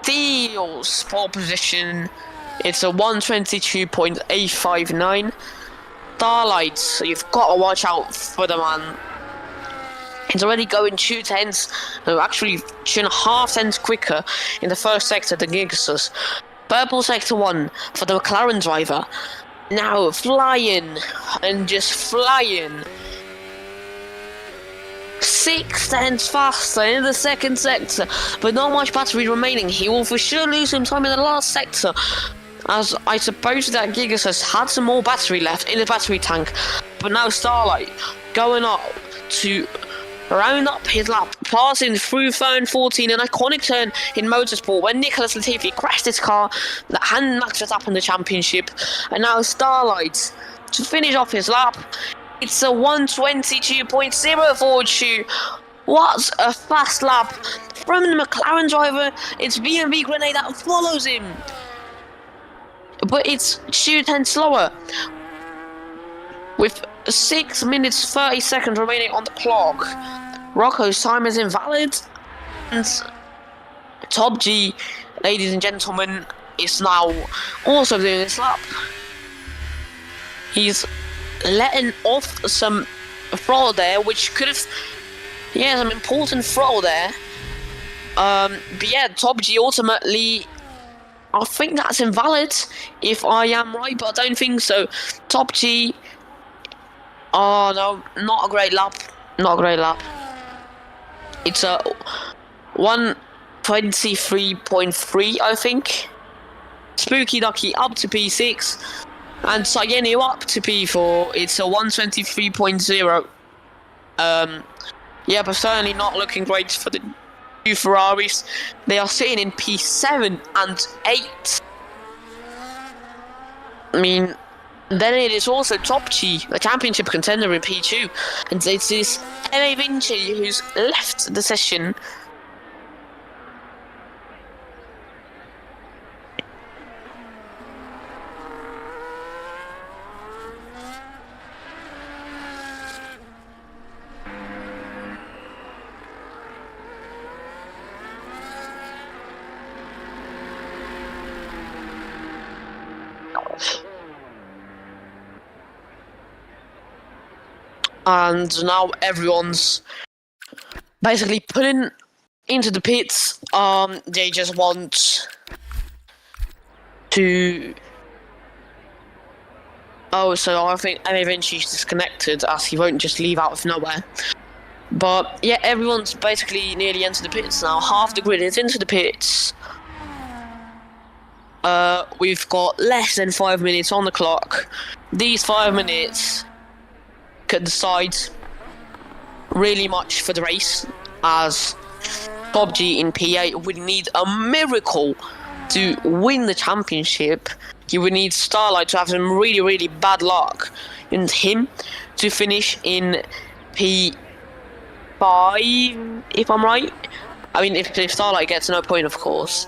steals pole position. It's a 1:22.859. Starlight, so you've got to watch out for the man. He's already going 2/10, no, actually 2.5 quicker in the first sector than Gigasus. Purple sector 1 for the McLaren driver. Now flying, and just flying. 6/10 faster in the second sector, but not much battery remaining. He will for sure lose some time in the last sector, as I suppose that Gigasus had some more battery left in the battery tank. But now Starlight going up to round up his lap, passing through turn 14, an iconic turn in motorsport when Nicholas Latifi crashed his car that had Max Verstappen in the championship. And now Starlight to finish off his lap. It's a 1:22.042. What a fast lap from the McLaren driver. It's BMW Grenade that follows him, but it's 2/10 slower, with 6 minutes 30 seconds remaining on the clock. Rocco's time is invalid, and Top G, ladies and gentlemen, is now also doing this lap. He's letting off some throttle there, which could have He has an important throw there. But yeah, Top G ultimately, I think that's invalid if I am right, but I don't think so. Top G, oh no, not a great lap. Not a great lap. It's a 123.3, I think. Spooky Ducky up to P6, and Sayenu up to P4. It's a 123.0. Yeah, but certainly not looking great for the two Ferraris. They are sitting in P7 and 8. I mean, then it is also Top G, the championship contender, in P2, and it is M.A. Vinci who's left the session. And now everyone's basically pulling into the pits. They just want to... Oh, so I think M.A. Vinci's disconnected, as he won't just leave out of nowhere. But yeah, everyone's basically nearly into the pits now. Half the grid is into the pits. We've got less than 5 minutes on the clock. These 5 minutes could decide really much for the race, as Top G in P8 would need a miracle to win the championship. He would need Starlight to have some really, really bad luck, and him to finish in P5, if I'm right. I mean, if Starlight gets no point, of course.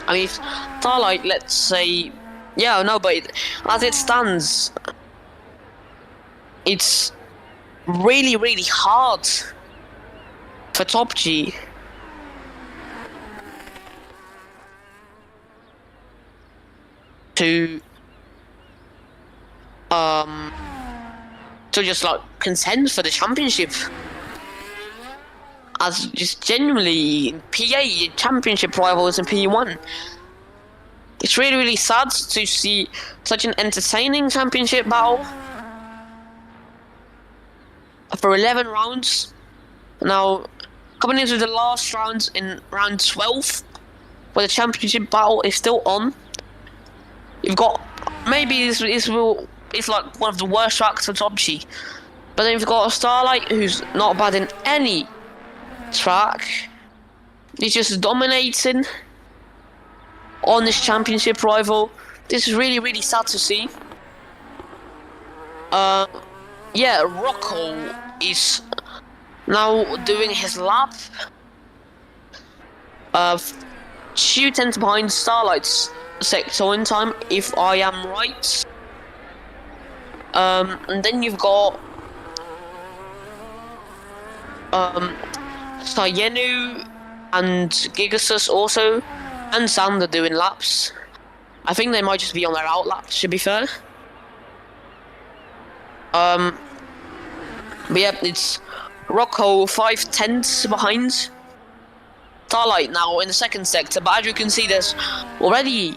I mean, if Starlight, let's say... Yeah, no, but as it stands, it's really, really hard for Top G to just like contend for the championship. As just genuinely PA championship rivals in P1. It's really, really sad to see such an entertaining championship battle for 11 rounds. Now, coming into the last rounds in round 12, where the championship battle is still on. You've got, maybe this is like one of the worst tracks for Top G, but then you've got a Starlight who's not bad in any track. He's just dominating on this championship rival. This is really, really sad to see. Yeah, Rocco is now doing his lap. 2 tenths behind Starlight's sector in time, if I am right. And then you've got Sayenu and Gigasus also, and Sander doing laps. I think they might just be on their out laps, to be fair. But yeah, it's Rocco 5 tenths behind Starlight now in the second sector, but as you can see, there's already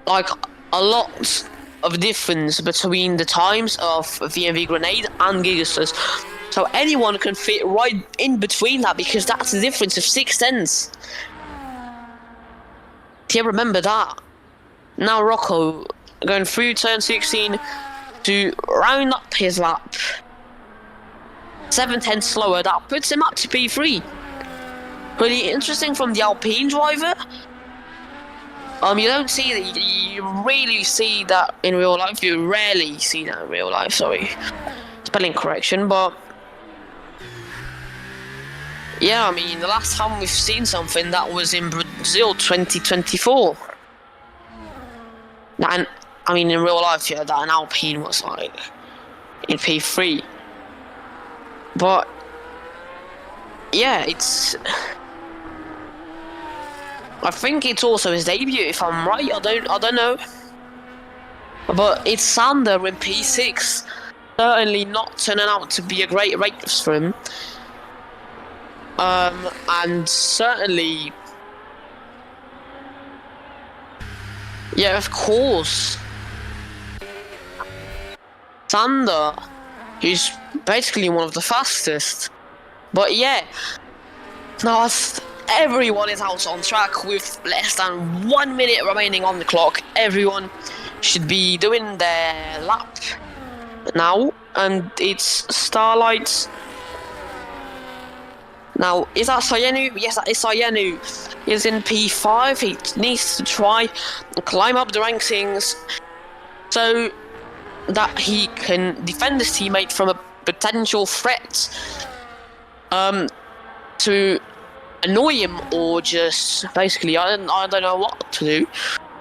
like a lot of difference between the times of VMV Grenade and Gigasus. So anyone can fit right in between that, because that's a difference of 6 tenths. Yeah, remember that. Now Rocco going through turn 16 to round up his lap. 7 tenths slower, that puts him up to P3. Really interesting from the Alpine driver. You don't see that, you really see that in real life. You rarely see that in real life, sorry. Spelling correction, but... Yeah, I mean, the last time we've seen something, that was in Brazil 2024. And, I mean, in real life, yeah, that an Alpine was like in P3. But, yeah, it's... I think it's also his debut, if I'm right. I don't know. But it's Sander in P6. certainly not turning out to be a great race for him. And certainly, yeah, of course, Sander, he's basically one of the fastest. But yeah, now everyone is out on track with less than 1 minute remaining on the clock. Everyone should be doing their lap now, and it's Starlight. Now, is that Sayenu? Yes, that is Sayenu. He's in P5. He needs to try and climb up the rankings so that he can defend his teammate from a potential threat to annoy him, or just basically, I don't know what to do.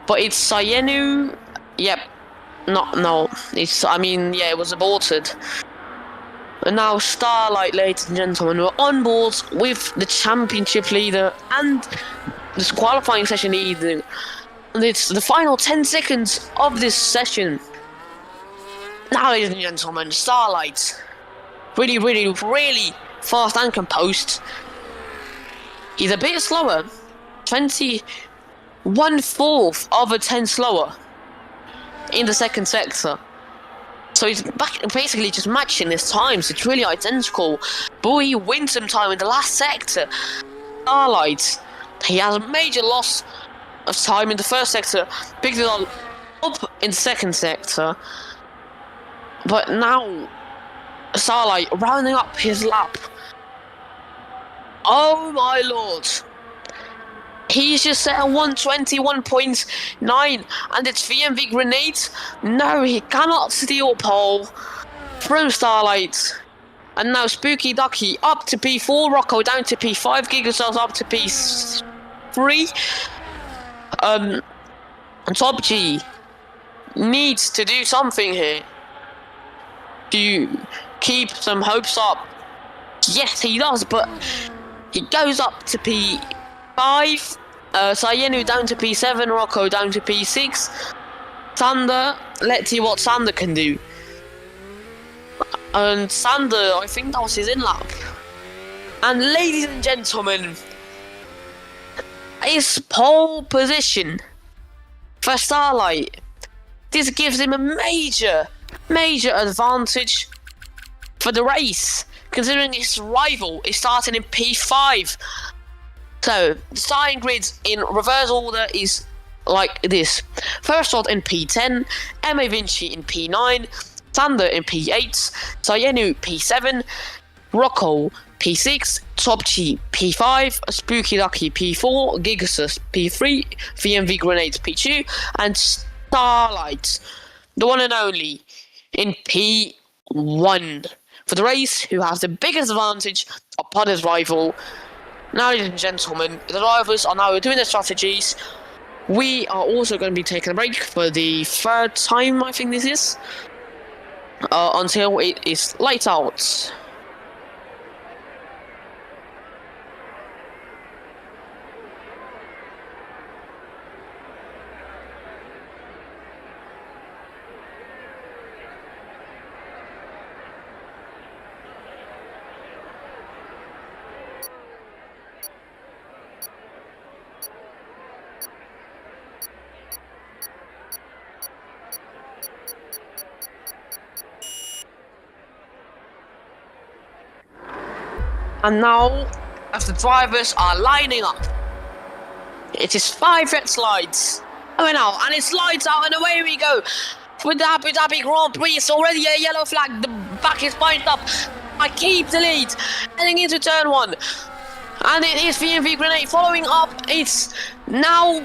But it's Sayenu. Yep. No. Yeah, it was aborted. And now Starlight, ladies and gentlemen, we're on board with the championship leader and this qualifying session leader. And it's the final 10 seconds of this session. Now, ladies and gentlemen, Starlight, really, really, really fast and composed. He's a bit slower, 21/4 of a 10 slower in the second sector. So he's basically just matching his times. It's really identical. But he wins some time in the last sector. Starlight, he has a major loss of time in the first sector. Picked it up in the second sector. But now, Starlight rounding up his lap. Oh my lord. He's just set a 121.9, and it's VMV Grenade. No, he cannot steal pole from Starlight. And now Spooky Ducky up to P4, Rocco down to P5, Gigacells up to P3. And Top G needs to do something here to keep some hopes up. Yes, he does, but he goes up to P5, Sayenu down to P7, Rocco down to P6. Sander, let's see what Sander can do. And Sander, I think that was his in-lap. And ladies and gentlemen, his pole position for Starlight. This gives him a major advantage for the race, considering his rival is starting in P5. So, the starting grid in reverse order is like this. First shot in P10, MA Vinci in P9, Sander in P8, Sayenu P7, Rocco P6, Top G P5, Spooky Lucky P4, Gigasus P3, VMV Grenades P2, and Starlight, the one and only, in P1 for the race, who has the biggest advantage upon his rival. Now, ladies and gentlemen, the drivers are now doing their strategies. We are also going to be taking a break for the third time, I think this is, until it is light out. And now, as the drivers are lining up, it is 5 red slides going out, and it slides out, and away we go with the Abu Dhabi Grand Prix. It's already a yellow flag. The back is pointed up. I keep the lead, heading into turn 1, and it is VMV Grenade following up. It's now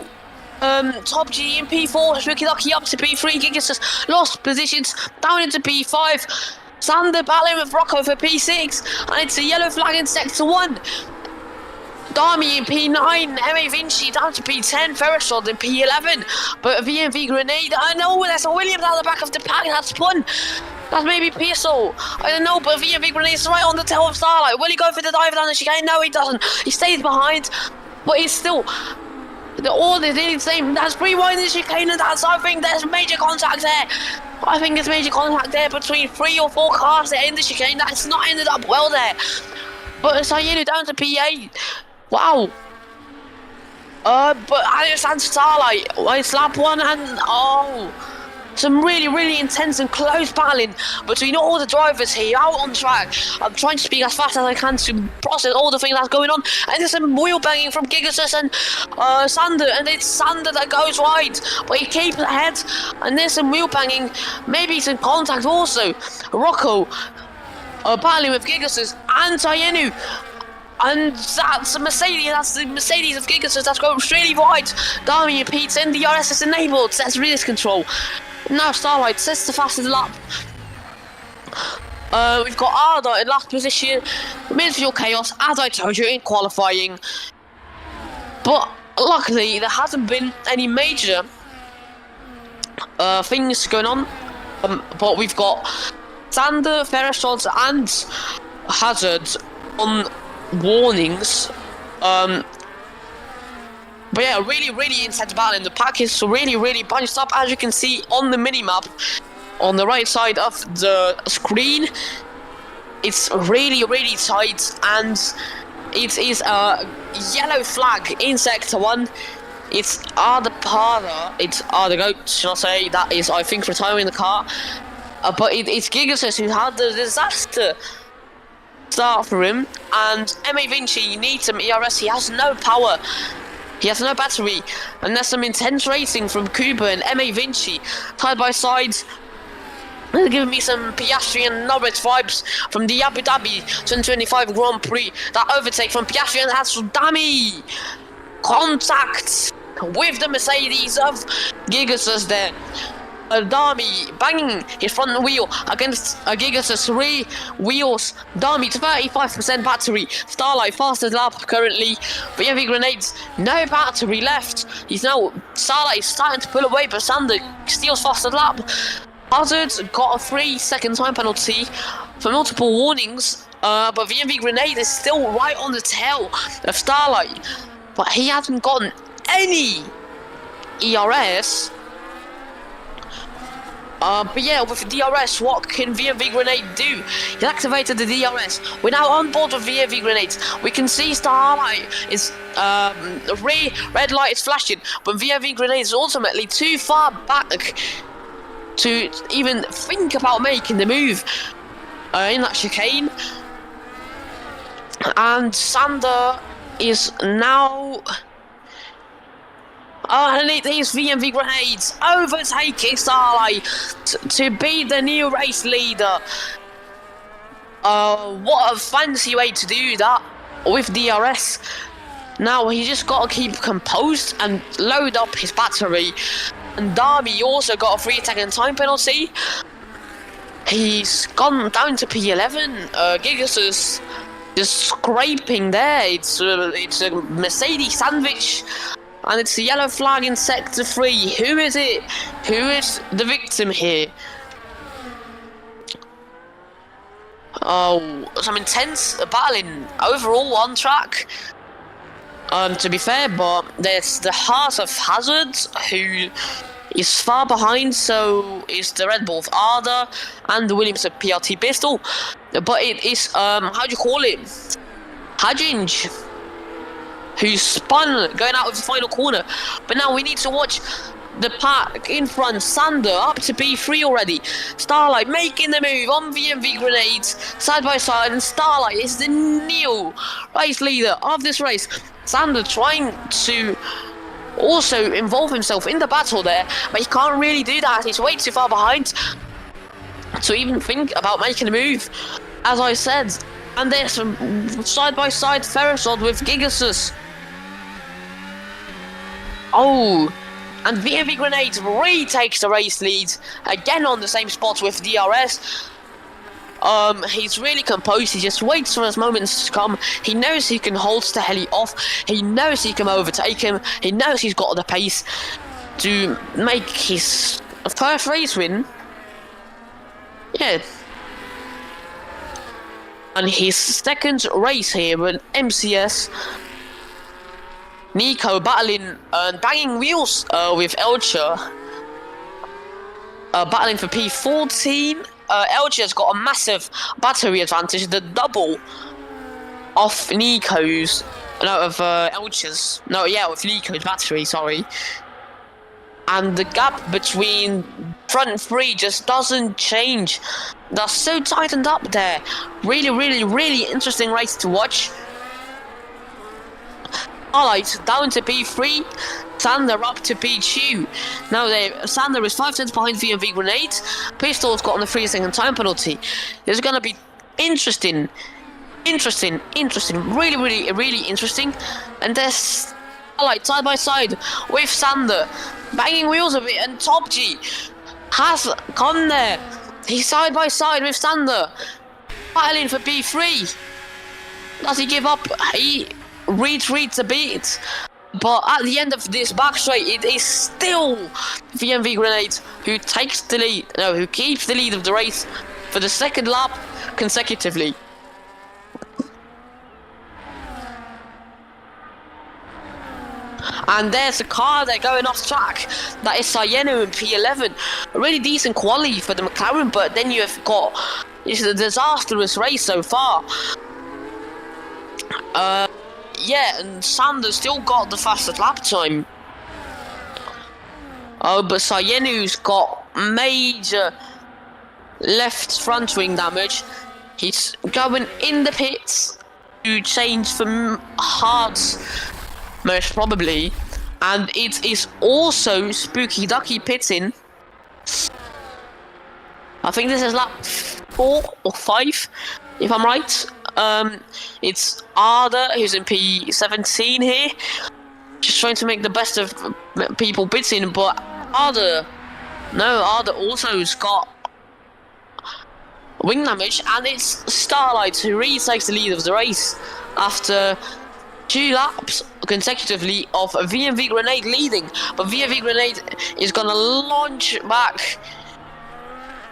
Top G in P4, Spooky Lucky up to P3. Gigas has lost positions down into P5. Sander battling with Rocco for P6, and it's a yellow flag in sector 1. Dami in P9, MA Vinci down to P10, Ferrishold in P11, but VMV Grenade, I know that's a Williams out the back of the pack, that's spun. That's maybe Pearsall, I don't know, but VMV Grenade is right on the tail of Starlight. Will he go for the dive down the chicane? No, he doesn't. He stays behind, but he's still all they're the same. That's pre-winding the chicane, and I think there's major contact there. I think there's major contact there between 3 or 4 cars that in the chicane. That's not ended up well there. But Sayenu down to P8. Wow. But Alexander Starlight, it's lap 1 and some really intense and close battling between all the drivers here out on track. I'm trying to speak as fast as I can to process all the things that's going on. And there's some wheel banging from Gigasus and Sander, and it's Sander that goes wide, but he keeps ahead. And there's some wheel banging, maybe some contact also. Rocco battling with Gigasus and Tayenu. And that's a Mercedes, that's the Mercedes of Gigasus that's going really wide. Dami repeats and the DRS is enabled, that's race control. Now Starlight sets the fastest lap. We've got Arda in last position, midfield chaos, as I told you in qualifying. But luckily there hasn't been any major things going on. But we've got Sander, Ferrestod and Hazard on warnings. But yeah, really intense battle, and the pack is really bunched up, as you can see on the minimap on the right side of the screen. It's really tight, and it is a yellow flag in sector 1. It's Arda Para, it's Arda Goat, shall I say, that is I think retiring the car. But it's Gigasus who had the disaster start for him, and M.A. Vinci needs some ERS. He has no power, he has no battery, and there's some intense racing from Cooper and M.A. Vinci side by side. They're giving me some Piastri and Norris vibes from the Abu Dhabi 2025 Grand Prix. That overtake from Piastri and has Dami contact with the Mercedes of Gigasus there. Dami banging his front wheel against Gigasus 3 wheels. Dami to 35% battery. Starlight fastest lap currently. BMV Grenades, no battery left. Starlight is starting to pull away, but Sander steals fastest lap. Hazard got a 3-second time penalty for multiple warnings. But VMV Grenade is still right on the tail of Starlight. But he hasn't gotten any ERS. But yeah, with DRS, what can VMV Grenade do? He activated the DRS. We're now on board with VMV Grenades. We can see Starlight is red light is flashing, but VMV Grenades is ultimately too far back to even think about making the move in that chicane. And Sander is now. And it is VMV Grenades overtaking Starlight to be the new race leader. What a fancy way to do that with DRS. Now he just got to keep composed and load up his battery. And Dami also got a 3-second time penalty. He's gone down to P11. Gigasus just scraping there. It's a Mercedes sandwich. And it's a yellow flag in sector 3. Who is it? Who is the victim here? Oh, some intense battling overall on track. To be fair, but there's the heart of Hazard, who is far behind, so is the Red Bull of Arda and the Williams of PRT Pistol. But it is, how do you call it? Hajinj, who's spun going out of the final corner. But now we need to watch the pack in front. Sander up to P3 already. Starlight making the move on VMV Grenades side by side, and Starlight is the new race leader of this race. Sander trying to also involve himself in the battle there, but he can't really do that. He's way too far behind to even think about making a move, as I said. And there's some side by side Ferrosod with Gigasus. Oh, and VMV Grenades retakes the race lead again on the same spot with DRS. He's really composed. He just waits for his moments to come. He knows he can hold Staheli off. He knows he can overtake him. He knows he's got the pace to make his first race win. Yeah. And his second race here with MCS. Nico battling and banging wheels with Elcher. Battling for P14. Elcher's got a massive battery advantage, the double of Nico's. No, of Elcher's. No, yeah, with Nico's battery, sorry. And the gap between front three just doesn't change. They're so tightened up there. Really, really, really interesting race to watch. Alright, down to P3. Sander up to P2. Now Sander is 5 tenths behind VMV Grenade. Pistol's got on the 3-second time penalty. This is going to be interesting. Really, really, really interesting. And there's Alright, side by side with Sander. Banging wheels a bit, and Top G has come there. He's side by side with Sander. Battling for P3. Does he give up? He retreats a bit. But at the end of this back straight, it is still VMV Grenade who takes the lead, no, who keeps the lead of the race for the second lap consecutively. And there's a car there going off track. That is Sayeno in P11. A really decent quality for the McLaren, but then you have got, it's a disastrous race so far. Yeah, and Sander's still got the fastest lap time. Oh, but Sayenu's got major left front wing damage. He's going in the pits to change from hards, most probably. And it is also Spooky Ducky pitting. I think this is lap 4 or 5, if I'm right. It's Arda who's in P17 here, just trying to make the best of people pitting, but Arda also has got wing damage, and it's Starlight who really takes the lead of the race after 2 laps consecutively of VMV Grenade leading, but VMV Grenade is gonna launch back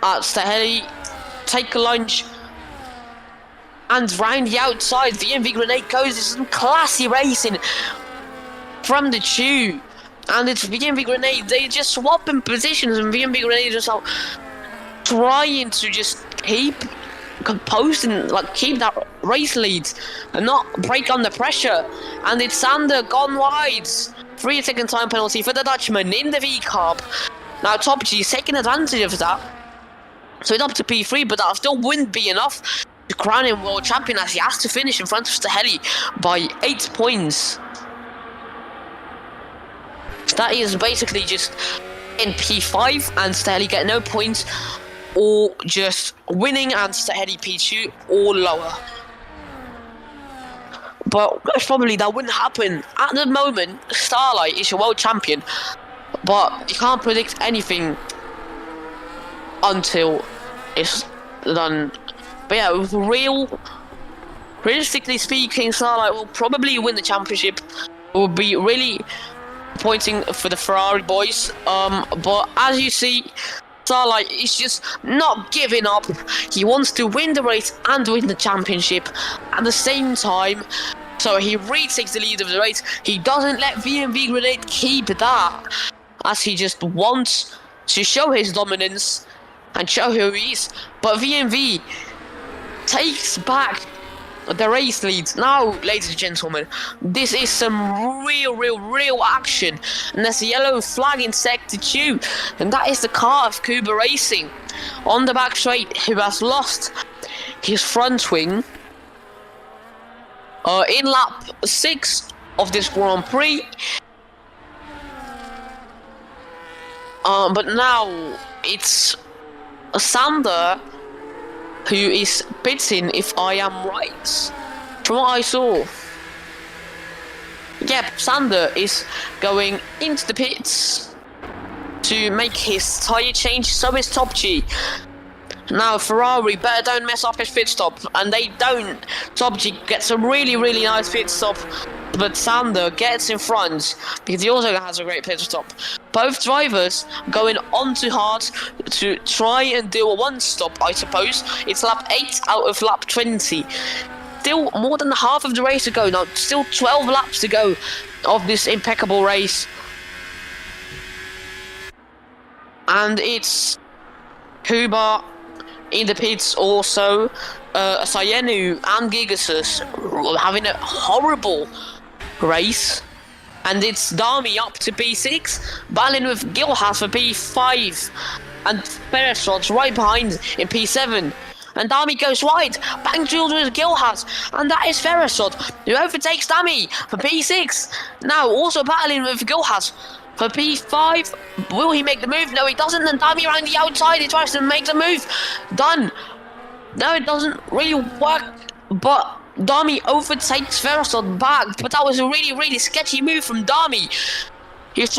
at Staheli, take a lunge, and round the outside. VMV Grenade goes to some classy racing from the two, and it's VMV Grenade. They just swap in positions, and VMV Grenade just out trying to just keep composed and like keep that race lead and not break under pressure. And it's Sander gone wide. 3-second time penalty for the Dutchman in the V Carb. Now Top G is taking advantage of that, so it's up to P3, but that still wouldn't be enough to crown him world champion, as he has to finish in front of Staheli by 8 points. So that is basically just in P5 and Staheli get no points, or just winning and Staheli P2 or lower. But probably that wouldn't happen. At the moment, Starlight is your world champion, but you can't predict anything until it's done. But yeah, realistically speaking, Starlight will probably win the championship. It will be really pointing for the Ferrari boys. But as you see, Starlight is just not giving up. He wants to win the race and win the championship at the same time. So he retakes the lead of the race. He doesn't let VMV Grenade keep that, as he just wants to show his dominance and show who he is. But VMV takes back the race lead. Now, ladies and gentlemen, this is some real action. And there's a yellow flag in sector 2, and that is the car of Kuba Racing on the back straight, who has lost his front wing in lap 6 of this Grand Prix. But now it's Sander who is pitting, if I am right, from what I saw. Yep, Sander is going into the pits to make his tyre change, so is Top G. Now Ferrari better don't mess up his pit stop, and they don't. Top G gets a really nice pit stop, but Sander gets in front because he also has a great pit stop. Both drivers going on too hard to try and do a one stop, I suppose. It's lap 8 out of lap 20. still more than half of the race to go. Now, still 12 laps to go of this impeccable race. And it's Huber in the pits also. Sayenu and Gigasus having a horrible race. And it's Dami up to P6, battling with Gilhas for P5. And Ferrisrod's right behind in P7. And Dami goes wide, bang children with Gilhas, and that is Ferrisrod, who overtakes Dami for P6. Now also battling with Gilhas for P5. Will he make the move? No, he doesn't. And Dami around the outside, he tries to make the move. Done. No, it doesn't really work, but Dami overtakes Ferrisrod back. But that was a really sketchy move from Dami. He's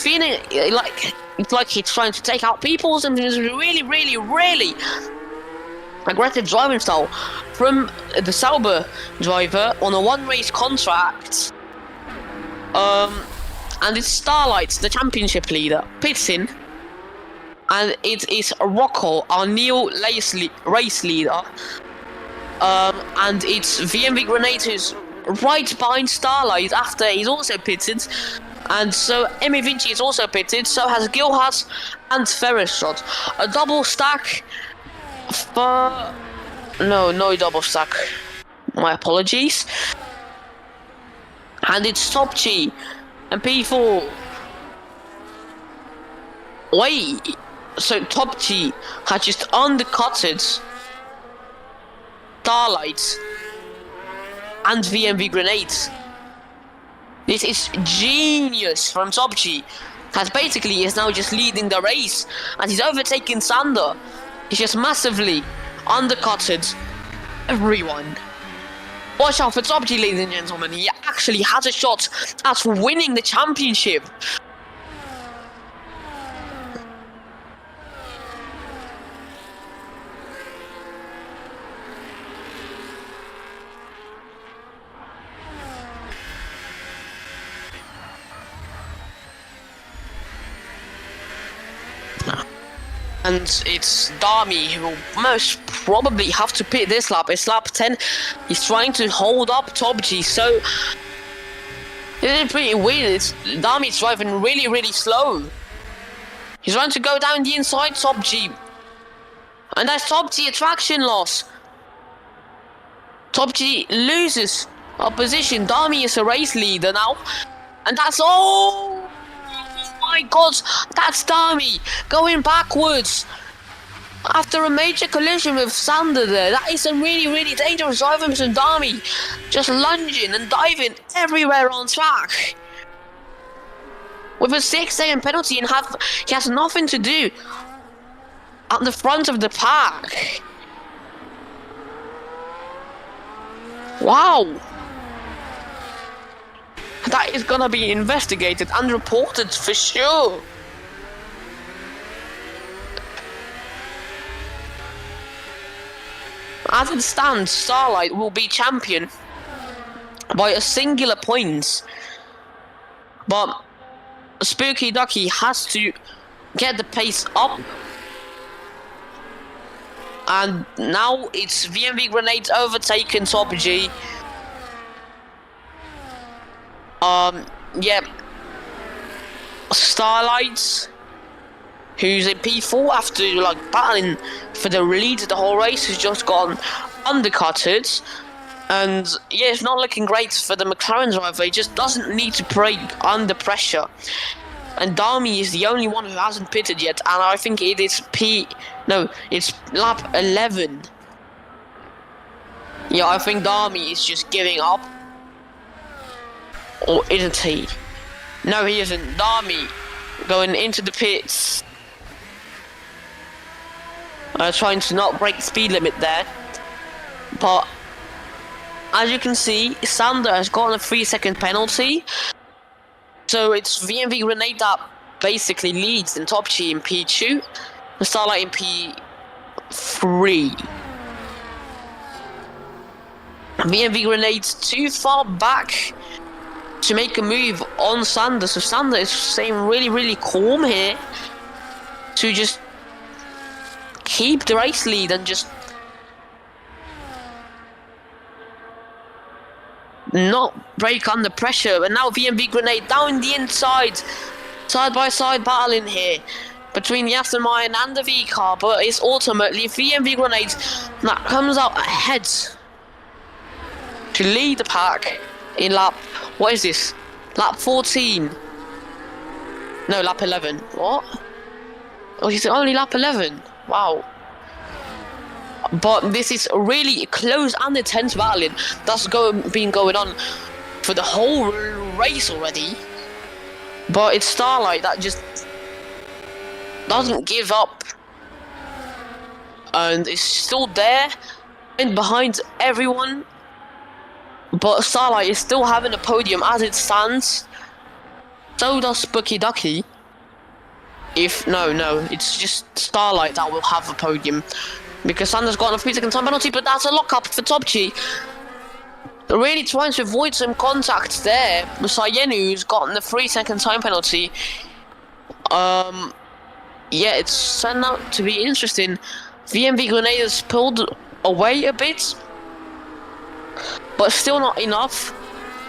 feeling like it's like he's trying to take out people. Something is really aggressive driving style from the Sauber driver on a one-race contract. And it's Starlight, the championship leader, pits in. And it is Rocco, our new race leader. And it's VMV Grenade who's right behind Starlight after he's also pitted. And so Emi Vinci is also pitted, so has Gilhas and Ferrisrod. A double stack for... No double stack. My apologies. And it's Top G and P4. Wait, so Top G had just undercutted Starlight and VMV Grenades. This is genius from Top G, as basically he is now just leading the race, and he's overtaken Sander. He's just massively undercutted everyone. Watch out for Top G, ladies and gentlemen. He actually has a shot at winning the championship. And it's Dami who will most probably have to pit this lap. It's lap 10. He's trying to hold up Top G, so it's pretty weird. Dami's driving really slow. He's trying to go down the inside Top G. And that's Top G a traction loss. Top G loses a position. Dami is a race leader now. And that's all. Oh my god, that's Dami going backwards after a major collision with Sander there. That is some really dangerous driving from Dami, just lunging and diving everywhere on track with a 6-second penalty, and he has nothing to do at the front of the pack. Wow. That is gonna be investigated and reported for sure. As it stands, Starlight will be champion by a singular point. But Spooky Ducky has to get the pace up. And now it's VMV Grenades overtaken Top G. Yeah, Starlight, who's in P4 after like battling for the lead of the whole race, has just gone undercutted, and yeah, it's not looking great for the McLaren driver. He just doesn't need to brake under pressure, and Dami is the only one who hasn't pitted yet, and I think it is it's lap 11. Yeah, I think Dami is just giving up. Or isn't he? No, he isn't. Dami going into the pits. Trying to not break the speed limit there. But as you can see, Sander has gotten a 3-second penalty. So it's VMV Grenade that basically leads in Top G in P2. And Starlight in P3. VMV Grenade's too far back to make a move on Sander, so Sander is staying really calm here to just keep the race lead and just not break under pressure. And now VMV Grenade down the inside, side by side battling here between the Aston Martin and the V car, but it's ultimately VMV Grenade that comes out ahead to lead the pack in lap, what is this? Lap 14. No, lap 11. What? Oh, it's only lap 11. Wow. But this is really close and intense battling that's been going on for the whole race already. But it's Starlight that just doesn't give up and is still there and behind everyone. But Starlight is still having a podium as it stands. So does Spooky Ducky. No, it's just Starlight that will have a podium. Because Sander's got a 3-second time penalty, but that's a lockup for Top G. Really trying to avoid some contact there. Sayenu, who's gotten the 3-second time penalty. Yeah, it's turned out to be interesting. VMV Grenade has pulled away a bit, but still not enough.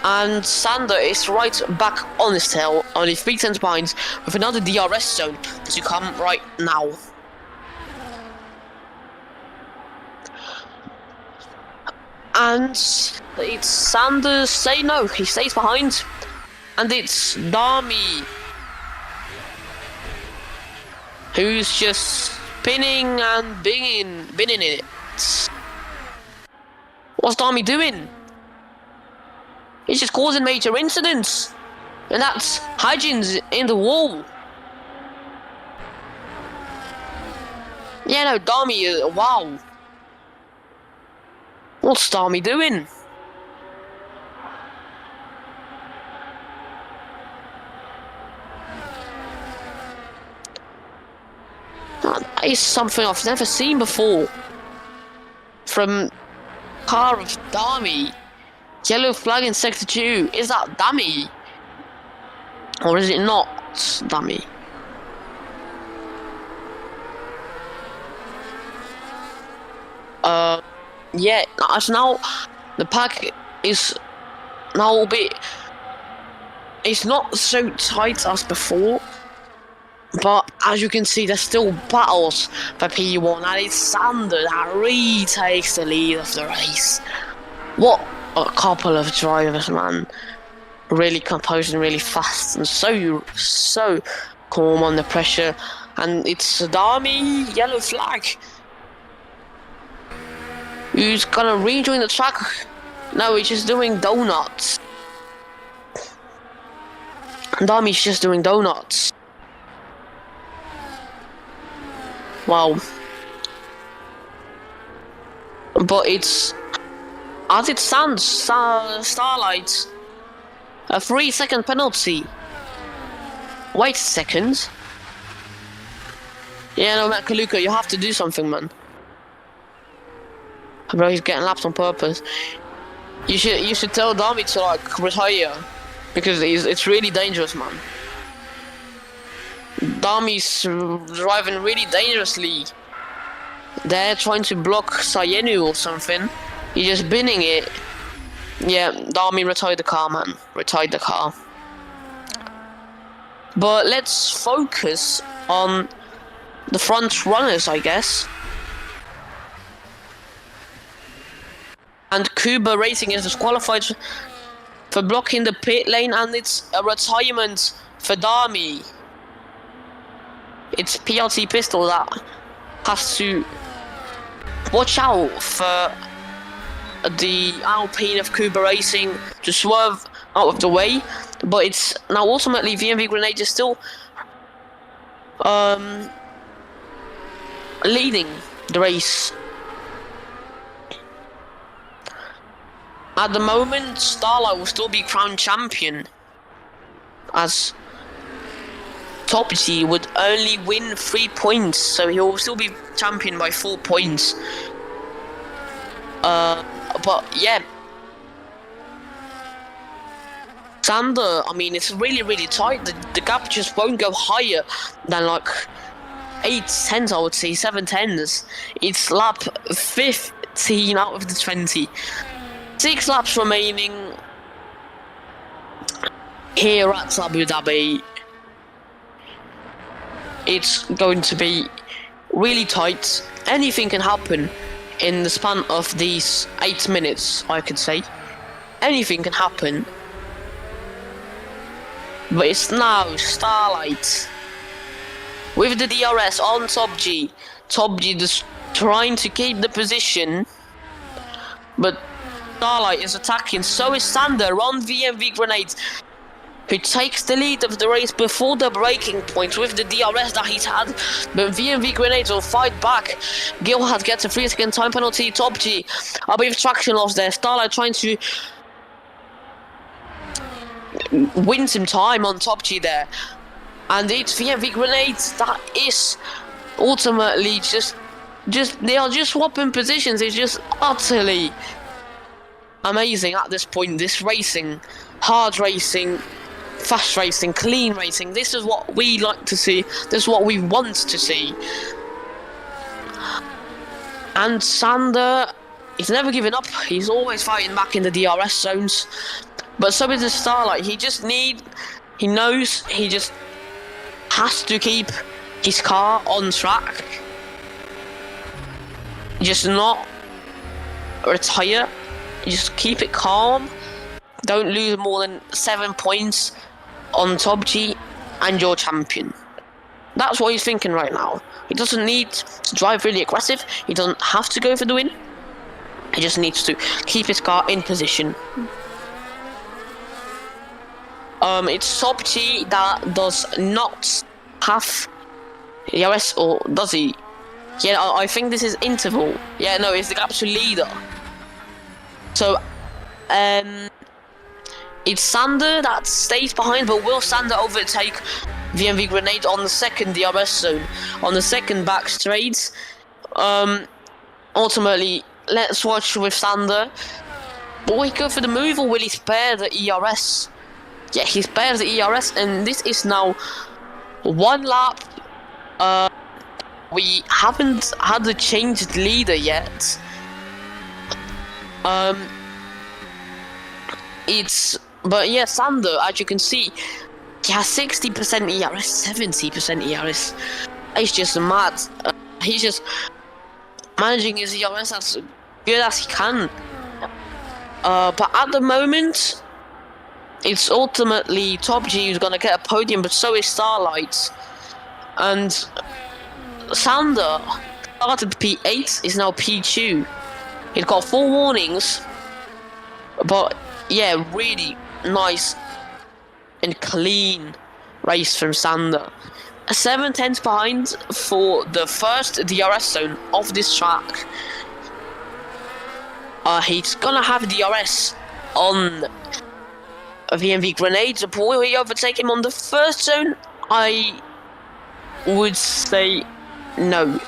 And Sander is right back on his tail, only 3 tenths behind, with another DRS zone to come right now. And it's Sanders say no, he stays behind. And it's Dami, who's just spinning and binning it. What's Dami doing? He's just causing major incidents. And that's Hygien's in the wall. Yeah, no, Dami, wow. What's Dami doing? That is something I've never seen before. From car of Dami. Yellow flag in sector 2. Is that Dami? Or is it not Dami? Yeah, as now the pack is now a bit. It's not so tight as before, but as you can see, there's still battles for P1, and it's Sander that retakes the lead of the race. What a couple of drivers, man! Really composed and really fast, and so calm under pressure. And it's Dami, yellow flag. Who's gonna rejoin the track? No, he's just doing donuts. Dami's just doing donuts. Wow. But it's, as it stands, Starlight, a 3-second penalty. Wait a second. Yeah, no, Matt Kaluka, you have to do something, man. Bro, he's getting lapped on purpose. You should tell Dami to like retire, because it's really dangerous, man. Dami's driving really dangerously. They're trying to block Sayenu or something. He's just binning it. Yeah, Dami retired the car, man. Retired the car. But let's focus on the front runners, I guess. And Kuba Racing is disqualified for blocking the pit lane, and it's a retirement for Dami. It's PLT Pistol that has to watch out for the Alpine of Kuba Racing to swerve out of the way. But it's now ultimately VMV Grenade is still leading the race. At the moment, Starlight will still be crowned champion, as Top G would only win 3 points, so he will still be champion by 4 points. But yeah, Sander, I mean, it's really tight. The gap just won't go higher than like 8 tenths, I would say, 7 tenths. It's lap 15 out of the 20. 6 laps remaining, here at Abu Dhabi. It's going to be really tight. Anything can happen in the span of these 8 minutes, I could say. Anything can happen. But it's now Starlight with the DRS on Top G. Top G just trying to keep the position, but Starlight is attacking. So is Sander on VMV Grenades, who takes the lead of the race before the braking point with the DRS that he's had. But VMV Grenades will fight back. Gilhard gets a 3-second time penalty. Top G, a bit of traction loss there. Starlight trying to win some time on Top G there. And it's VMV Grenades that is ultimately just they are just swapping positions. It's just utterly amazing at this point. This racing, hard racing, fast racing, clean racing. This is what we like to see. This is what we want to see. And Sander, he's never given up. He's always fighting back in the DRS zones. But so is the Starlight. He knows he just has to keep his car on track. Just not retire. Just keep it calm. Don't lose more than 7 points on Top G and you're champion. That's what he's thinking right now. He doesn't need to drive really aggressive. He doesn't have to go for the win. He just needs to keep his car in position. It's Top G that does not have DRS, or does he? Yeah, I think this is interval. Yeah, no, it's the absolute leader. So, it's Sander that stays behind, but will Sander overtake VMV Grenade on the second DRS zone, on the second back straight? Ultimately, let's watch with Sander. Will he go for the move, or will he spare the ERS? Yeah, he spares the ERS, and this is now 1 lap. We haven't had a changed leader yet. But yeah, Sander, as you can see, he has 60% ERS, 70% ERS. It's just mad. He's just managing his ERS as good as he can. But at the moment, it's ultimately Top G who's gonna get a podium, but so is Starlight. And Sander started P8, is now P2. He's got 4 warnings, but yeah, really nice and clean race from Sander. 7 tenths behind for the first DRS zone of this track. He's gonna have DRS on VMV Grenades. Will he overtake him on the first zone? I would say no.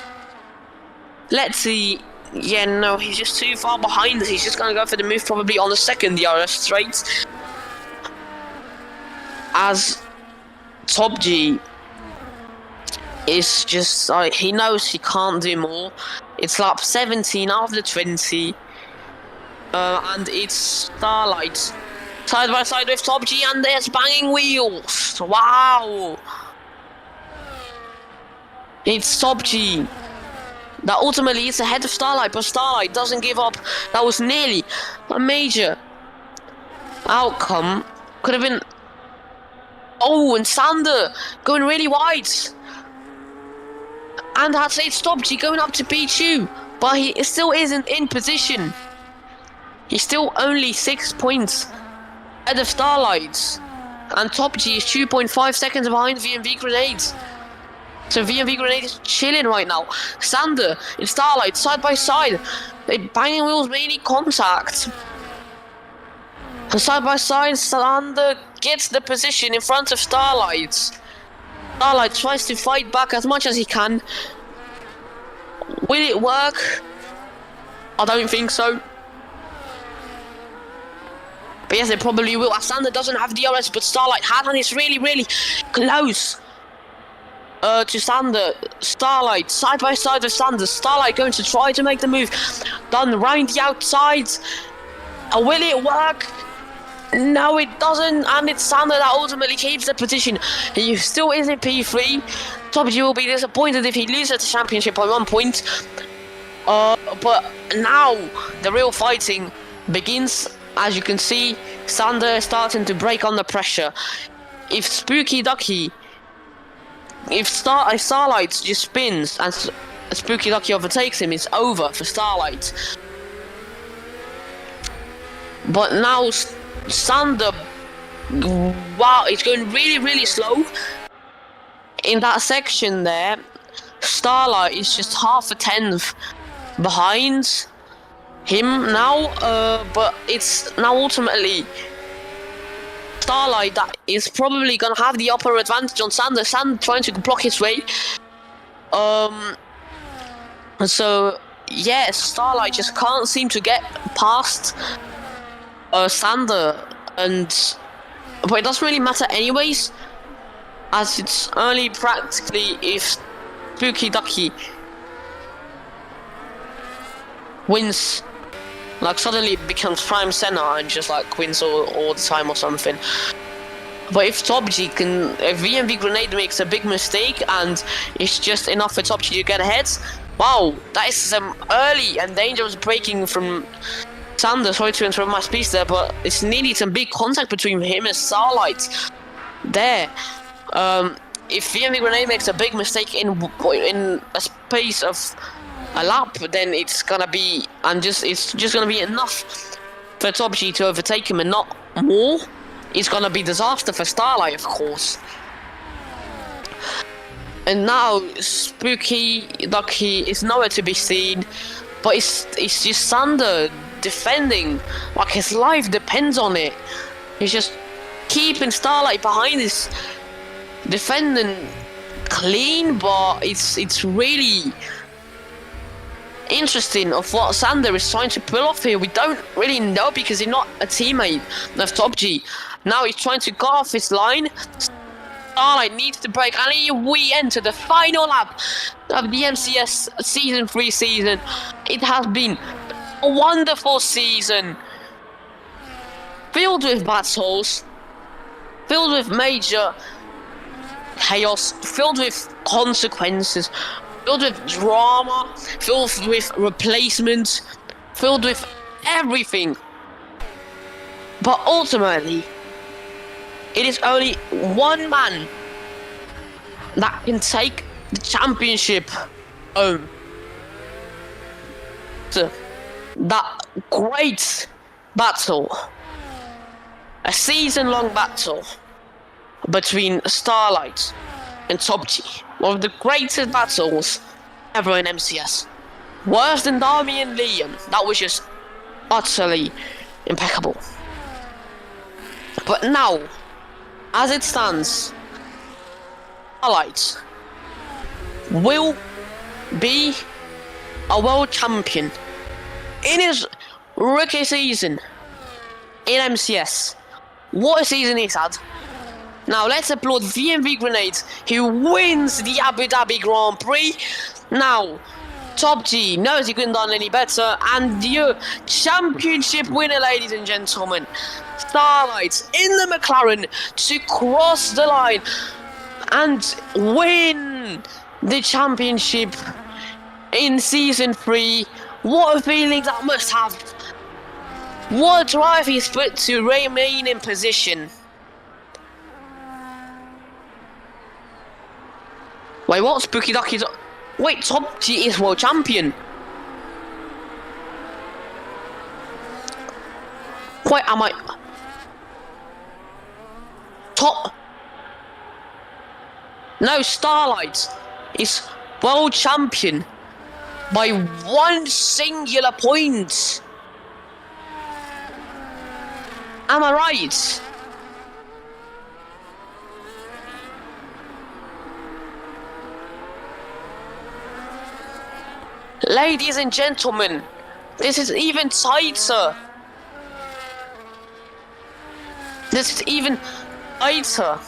Let's see. Yeah, no, he's just too far behind us. He's just gonna go for the move probably on the second DRS straight. As Top G is just he knows he can't do more. It's lap 17 out of the 20. And it's Starlight side by side with Top G, and there's banging wheels. Wow. It's Top G that ultimately is ahead of Starlight, but Starlight doesn't give up. That was nearly a major outcome. Could have been. Oh, and Sander going really wide. And I'd say it's Top G going up to P2, but he still isn't in position. He's still only 6 points ahead of Starlight. And Top G is 2.5 seconds behind VMV Grenades. So VMV Grenade is chilling right now. Sander and Starlight side by side. They banging wheels, mainly contact. And side by side, Sander gets the position in front of Starlight. Starlight tries to fight back as much as he can. Will it work? I don't think so. But yes, it probably will. Sander doesn't have DRS, but Starlight had, and it's really, really close. To Sander. Starlight side by side with Sander. Starlight going to try to make the move. Done round the outside. Will it work? No, it doesn't, and it's Sander that ultimately keeps the position. He still is in P3. Top G will be disappointed if he loses the championship by 1 point. But now the real fighting begins. As you can see, Sander is starting to break under pressure. If Spooky Ducky, if Starlight just spins and Spooky Ducky overtakes him, it's over for Starlight. But now Sander, wow, it's going really slow. In that section there, Starlight is just half a tenth behind him now, but it's now ultimately Starlight that is probably gonna have the upper advantage on Sander. Sander trying to block his way. So yeah, Starlight just can't seem to get past Sander, but it doesn't really matter anyways, as it's only practically if Spooky Ducky wins, like suddenly becomes prime center and just like wins all the time or something. But if VMV Grenade makes a big mistake and it's just enough for Top G to get ahead, wow, that is some early and dangerous braking from Sander. Sorry to interrupt my speech there, but it's nearly some big contact between him and Starlight there. If VMV Grenade makes a big mistake in a space of a lap, then it's gonna be, it's just gonna be enough for Top G to overtake him and not more. It's gonna be disaster for Starlight, of course. And now Spooky Ducky is nowhere to be seen, but it's just Sander defending like his life depends on it. He's just keeping Starlight behind, his defending clean, but it's really interesting of what Sander is trying to pull off here. We don't really know because he's not a teammate of Top G. Now he's trying to cut off his line. Starlight needs to break, and we enter the final lap of the MCS Season 3 season. It has been a wonderful season, filled with battles, filled with major chaos, filled with consequences, filled with drama, filled with replacements, filled with everything. But ultimately, it is only one man that can take the championship home. So, that great battle, a season-long battle between Starlight and Top G, one of the greatest battles ever in MCS. Worse than Dhabi and Liam. That was just utterly impeccable. But now, as it stands, Starlight will be a world champion in his rookie season in MCS. What a season he's had. Now let's applaud VMV Grenades, who wins the Abu Dhabi Grand Prix. Now, Top G knows he couldn't have done any better, and the championship winner, ladies and gentlemen, Starlight in the McLaren to cross the line and win the championship in Season 3. What a feeling that must have. What a drive he's put to remain in position. Wait, what? Spooky Ducky's... Wait, Top G is world champion. Wait, am I... No, Starlight is world champion by one singular point. Am I right? Ladies and gentlemen, this is even tighter. This is even tighter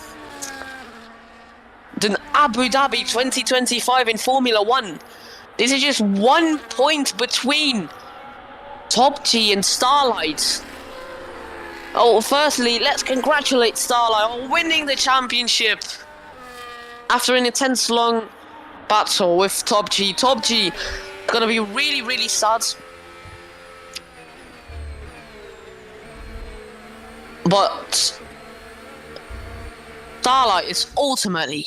than Abu Dhabi 2025 in Formula 1. This is just 1 point between Top G and Starlight. Oh, firstly, let's congratulate Starlight on winning the championship after an intense long battle with Top G. Top G gonna be really, really sad. But Starlight is ultimately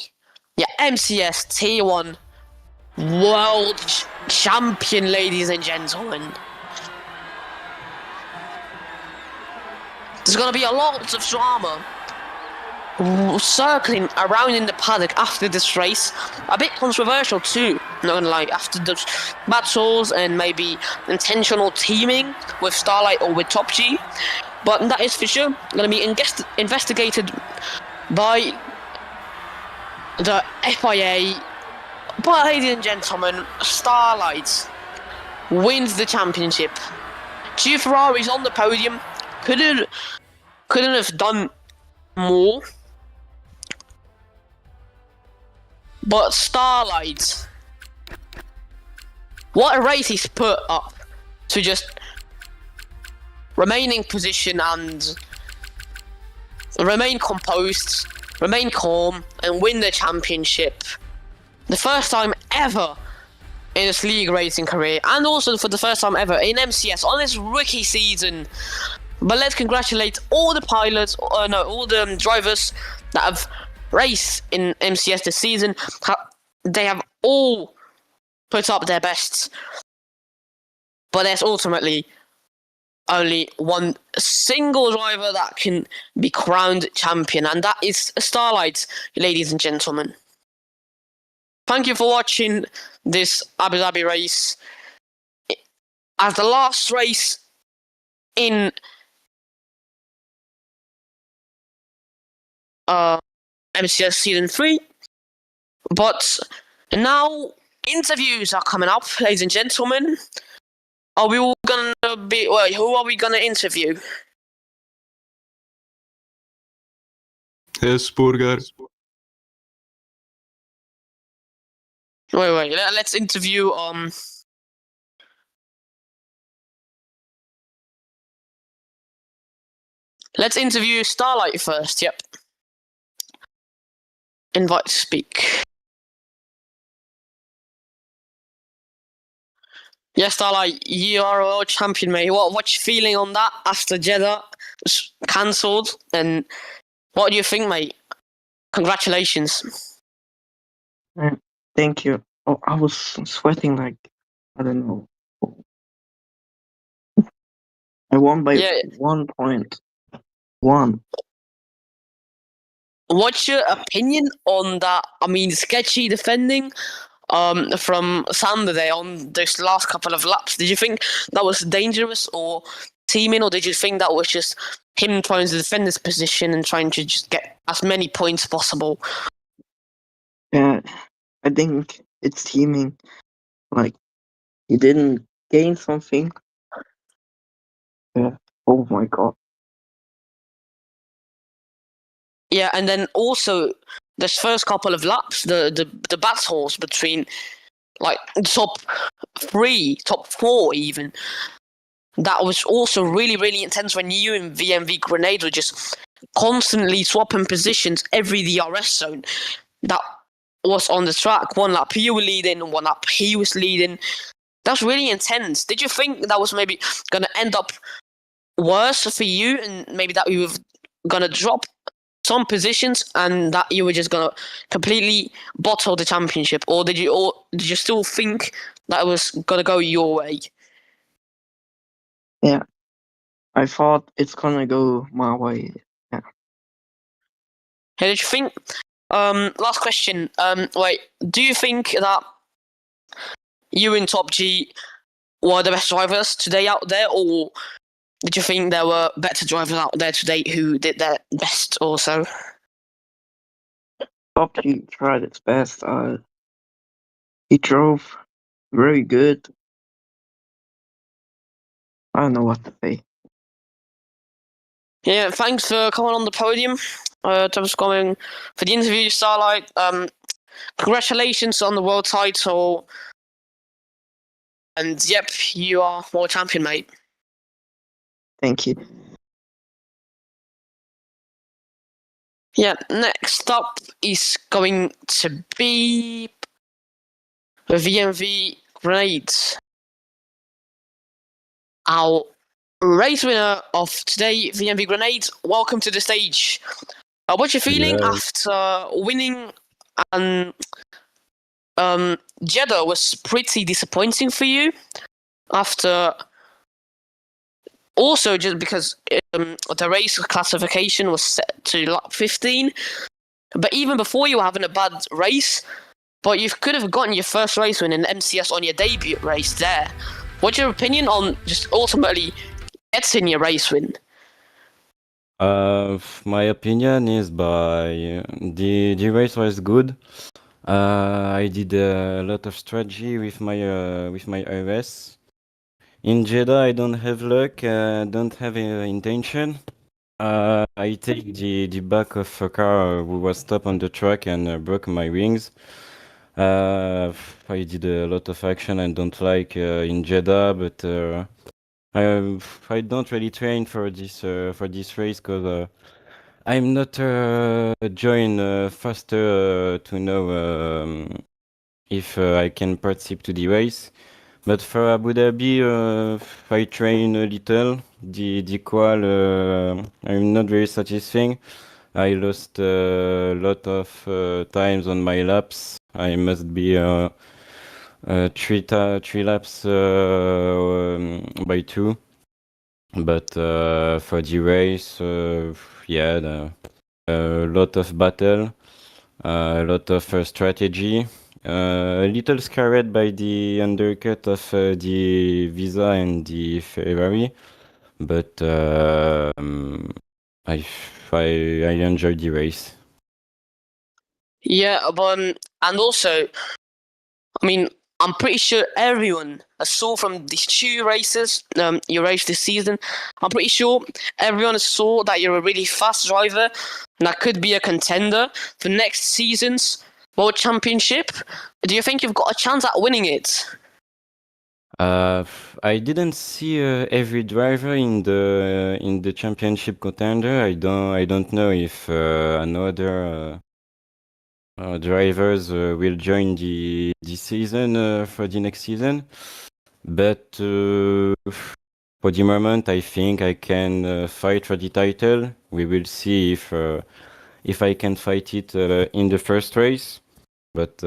your MCS Tier 1 World Champion, ladies and gentlemen. There's gonna be a lot of drama circling around in the paddock after this race. A bit controversial too, not gonna lie, after the battles and maybe intentional teaming with Starlight or with Top G. But that is for sure gonna be investigated by the FIA. But ladies and gentlemen, Starlight wins the championship. Two Ferraris on the podium. Couldn't have done more. But Starlight, what a race he's put up to just remain in position and remain composed, remain calm, and win the championship. The first time ever in his league racing career, and also for the first time ever in MCS on his rookie season. But let's congratulate all the pilots, all the drivers that have raced in MCS this season. They have all put up their bests. But there's ultimately only one single driver that can be crowned champion, and that is Starlight, ladies and gentlemen. Thank you for watching this Abu Dhabi race. As the last race in MCS Season 3. But now interviews are coming up, ladies and gentlemen. Are we all gonna be... Well, who are we gonna interview? Yes, Burger. Wait, let's interview... Let's interview Starlight first, yep. Invite to speak. Yes, Starlight, you are a world champion, mate. What's your feeling on that after Jeddah was cancelled? And what do you think, mate? Congratulations. Thank you. Oh, I was sweating like, I don't know. I won by 1 point. One. What's your opinion on that? I mean, sketchy defending from Saturday on this last couple of laps. Did you think that was dangerous or teaming, or did you think that was just him trying to defend his position and trying to just get as many points as possible? Yeah, I think it's teaming. Like, he didn't gain something. Yeah. Oh my god. Yeah, and then also this first couple of laps, the battles between like top 3, top 4 even, that was also really, really intense when you and VMV Grenade were just constantly swapping positions every DRS zone that was on the track. One lap you were leading, one lap he was leading. That's really intense. Did you think that was maybe going to end up worse for you, and maybe that you were going to drop some positions and that you were just going to completely bottle the championship? Or did you still think that it was going to go your way? Yeah. I thought it's gonna go my way. Yeah. Hey, did you think... last question. Wait, do you think that you and Top G were the best drivers today out there, or did you think there were better drivers out there today who did their best also? Top G tried its best. He drove very good. I don't know what to say. Yeah, thanks for coming on the podium. Thanks for coming for the interview, Starlight. Congratulations on the world title. And yep, you are world champion, mate. Thank you. Yeah, next up is going to be the VMV Grenades. Our race winner of today, VMV Grenades, welcome to the stage. What's your feeling Yeah, after winning? And Jeddah was pretty disappointing for you after. Also, just because the race classification was set to lap 15, but even before you were having a bad race, but you could have gotten your first race win in MCS on your debut race there. What's your opinion on just ultimately getting your race win? my opinion is the race was good. I did a lot of strategy with my RS. In Jeddah, I don't have luck. Don't have intention. I take the back of a car who was stopped on the track and broke my wings. I did a lot of action I don't like in Jeddah, but I don't really train for this race because I'm not join faster to know if I can participate to the race. But for Abu Dhabi, I train a little. The qual, I'm not very satisfying. I lost a lot of times on my laps. I must be three laps by 2. But for the race, yeah, a lot of battle, a lot of strategy. A little scared by the undercut of the Visa and the Ferrari, but I enjoyed the race. Yeah, but and also, I mean, I'm pretty sure everyone saw from these 2 races you raced this season. I'm pretty sure everyone saw that you're a really fast driver and that could be a contender for next season's World Championship. Do you think you've got a chance at winning it? I didn't see every driver in the championship contender. I don't know if another drivers will join the season for the next season. But for the moment, I think I can fight for the title. We will see if I can fight it in the first race. But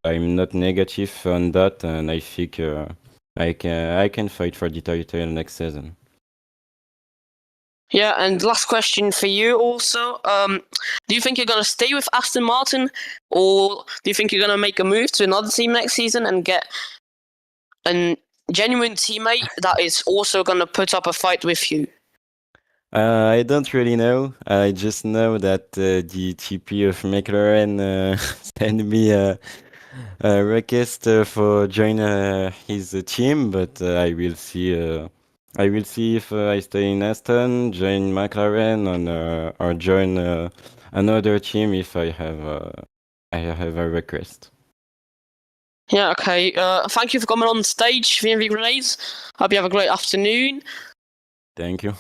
I'm not negative on that, and I think I can fight for the title next season. Yeah, and last question for you also. Do you think you're going to stay with Aston Martin, or do you think you're going to make a move to another team next season and get a genuine teammate that is also going to put up a fight with you? I don't really know. I just know that the TP of McLaren sent me a request for join his team, but I will see. I will see if I stay in Aston, join McLaren, or join another team if I have a request. Yeah, okay. Thank you for coming on stage, VMV Grenades. Hope you have a great afternoon. Thank you.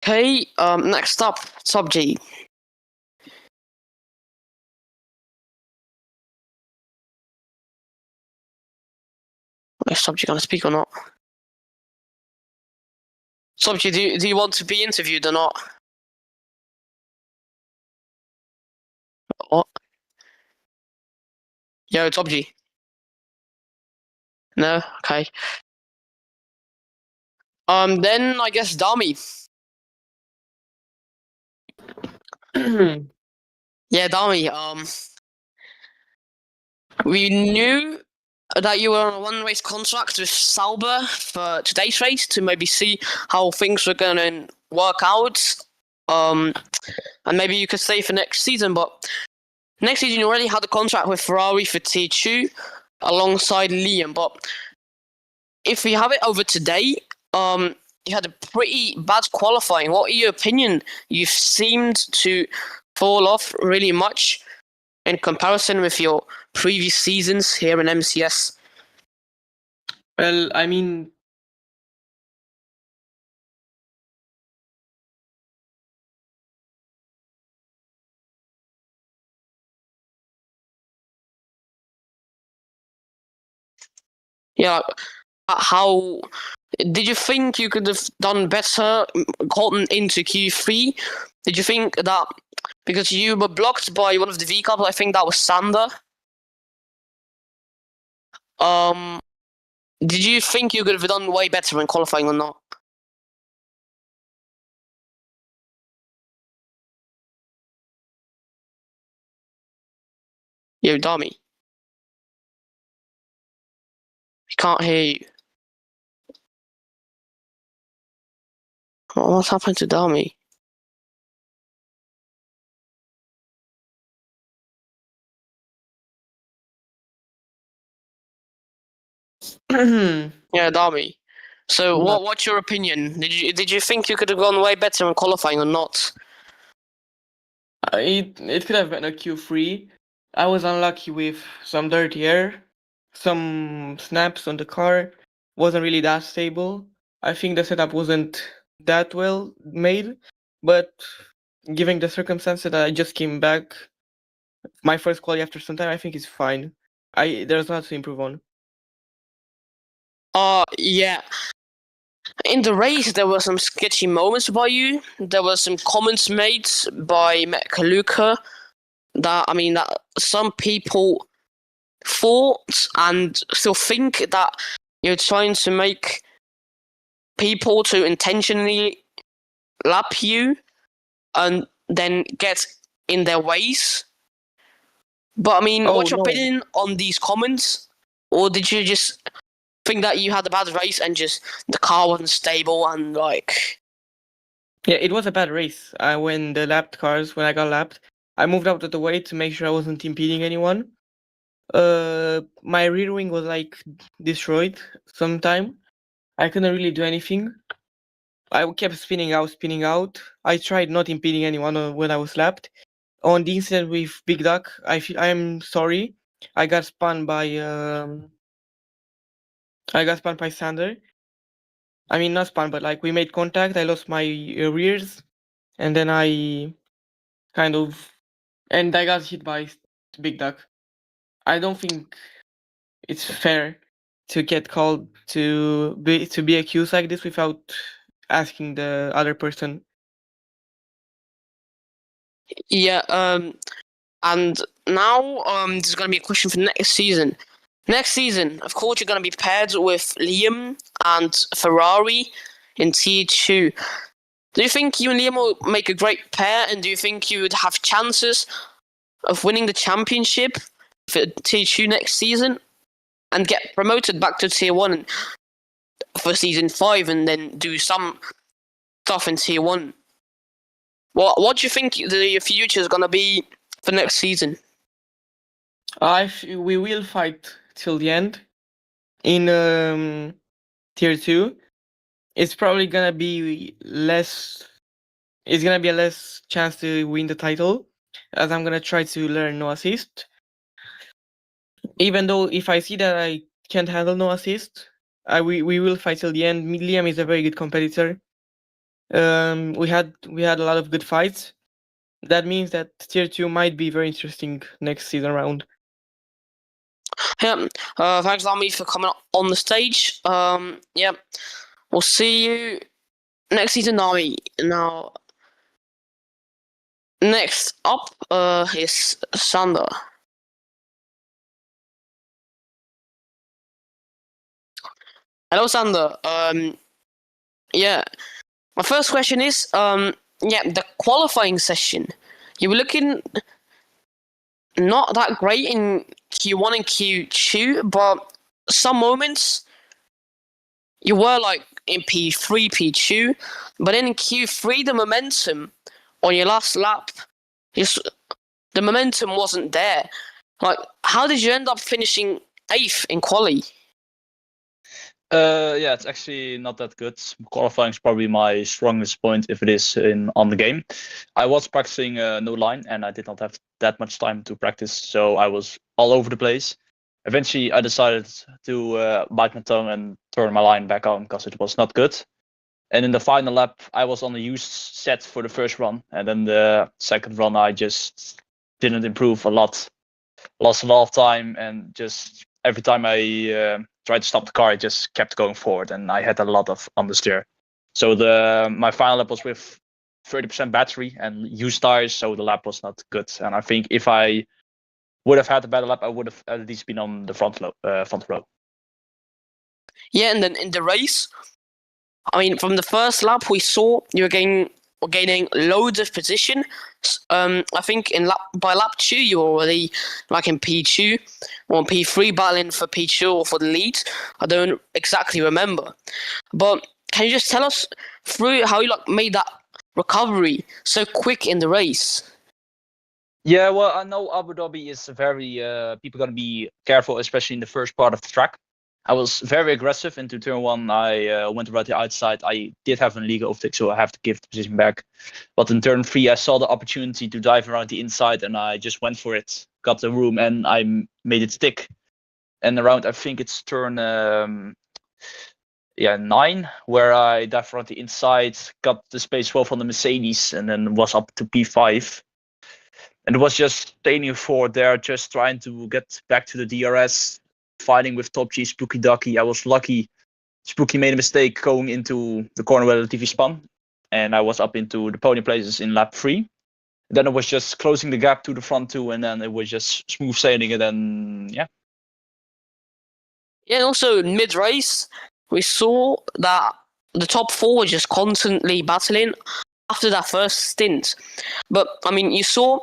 Okay, next up, Sub G. Is Sub G going to speak or not? Sub G, do you want to be interviewed or not? What? Yo, Sub G. No? Okay. Then I guess Dami. Yeah, Dami. We knew that you were on a 1 race contract with Sauber for today's race to maybe see how things were going to work out. And maybe you could stay for next season, but next season you already had a contract with Ferrari for T2 alongside Liam. But if we have it over today, you had a pretty bad qualifying. What are your opinion? You seemed to fall off really much in comparison with your previous seasons here in MCS. Well, I mean, Yeah, how did you think you could have done better, gotten into Q3? Did you think that because you were blocked by one of the V Cups, I think that was Sander. Did you think you could have done way better in qualifying or not? Yo, Dami. I can't hear you. What's happened to Dami? Yeah, Dami. So, what's your opinion? Did you think you could have gone way better in qualifying or not? It could have been a Q3. I was unlucky with some dirty air, some snaps on the car. Wasn't really that stable. I think the setup wasn't that well made, but given the circumstances that I just came back, my first quality after some time, I think it's fine. There's lots to improve on. Yeah. In the race, there were some sketchy moments by you. There were some comments made by Matt Kaluka that some people thought and still think that you're trying to make people to intentionally lap you and then get in their ways. But what's your opinion on these comments? Or did you just think that you had a bad race and just the car wasn't stable and like... Yeah, it was a bad race. When I got lapped, I moved out of the way to make sure I wasn't impeding anyone. My rear wing was like destroyed sometime. I couldn't really do anything. I kept spinning out. I tried not impeding anyone when I was lapped. On the incident with Big Duck, I'm sorry. I got spun by Sander. I mean, not spun, but like we made contact. I lost my rears, and then I got hit by Big Duck. I don't think it's fair to get called to be accused like this without asking the other person. Yeah, and now there's going to be a question for next season. Next season, of course, you're going to be paired with Liam and Ferrari in T2. Do you think you and Liam will make a great pair, and do you think you would have chances of winning the championship for T2 next season and get promoted back to Tier 1 for Season 5 and then do some stuff in Tier 1? What do you think the future is going to be for next season? We will fight till the end in Tier 2. It's probably gonna be less. It's gonna be a less chance to win the title, as I'm gonna try to learn no assist. Even though if I see that I can't handle no assist, we will fight till the end. Liam is a very good competitor. We had a lot of good fights. That means that Tier 2 might be very interesting next season round. Yeah, thanks, Lamy, for coming on the stage. Yeah, we'll see you next season, Nami. Now, next up is Sander. Hello, Sander. Yeah, my first question is, the qualifying session. You were looking not that great in Q1 and Q2, but some moments you were like in P3, P2, but then in Q3 the momentum on your last lap, the momentum wasn't there. Like, how did you end up finishing 8th in quali? Yeah, it's actually not that good. Qualifying is probably my strongest point if it is on the game. I was practicing no line and I did not have that much time to practice, so I was all over the place. Eventually, I decided to bite my tongue and turn my line back on because it was not good. And in the final lap, I was on the used set for the first run, and then the second run I just didn't improve a lot. Lost a lot of time, and just every time I tried to stop the car, it just kept going forward, and I had a lot of understeer. So my final lap was with 30% battery and used tires, so the lap was not good. And I think if I would have had a better lap, I would have at least been on the front row. Yeah, and then in the race, I mean, from the first lap, we saw you were gaining loads of position. I think by lap 2, you were already like in P2 or in P3, battling for P2 or for the lead. I don't exactly remember. But can you just tell us through how you like made that recovery so quick in the race? Yeah, well, I know Abu Dhabi is very people gonna be careful, especially in the first part of the track. I was very aggressive into turn 1. I went around the outside. I did have an illegal overtake, so I have to give the position back. But in turn 3, I saw the opportunity to dive around the inside, and I just went for it. Got the room, and I made it stick. And around, I think it's turn 9, where I dived around the inside, got the space 12 on the Mercedes, and then was up to P5. And it was just staying forward there, just trying to get back to the DRS, fighting with Top G, Spooky Ducky. I was lucky. Spooky made a mistake going into the corner where the TV spun, and I was up into the podium places in lap 3. Then it was just closing the gap to the front 2, and then it was just smooth sailing. And then, yeah. Yeah, and also mid-race, we saw that the top 4 were just constantly battling after that first stint. But, I mean, you saw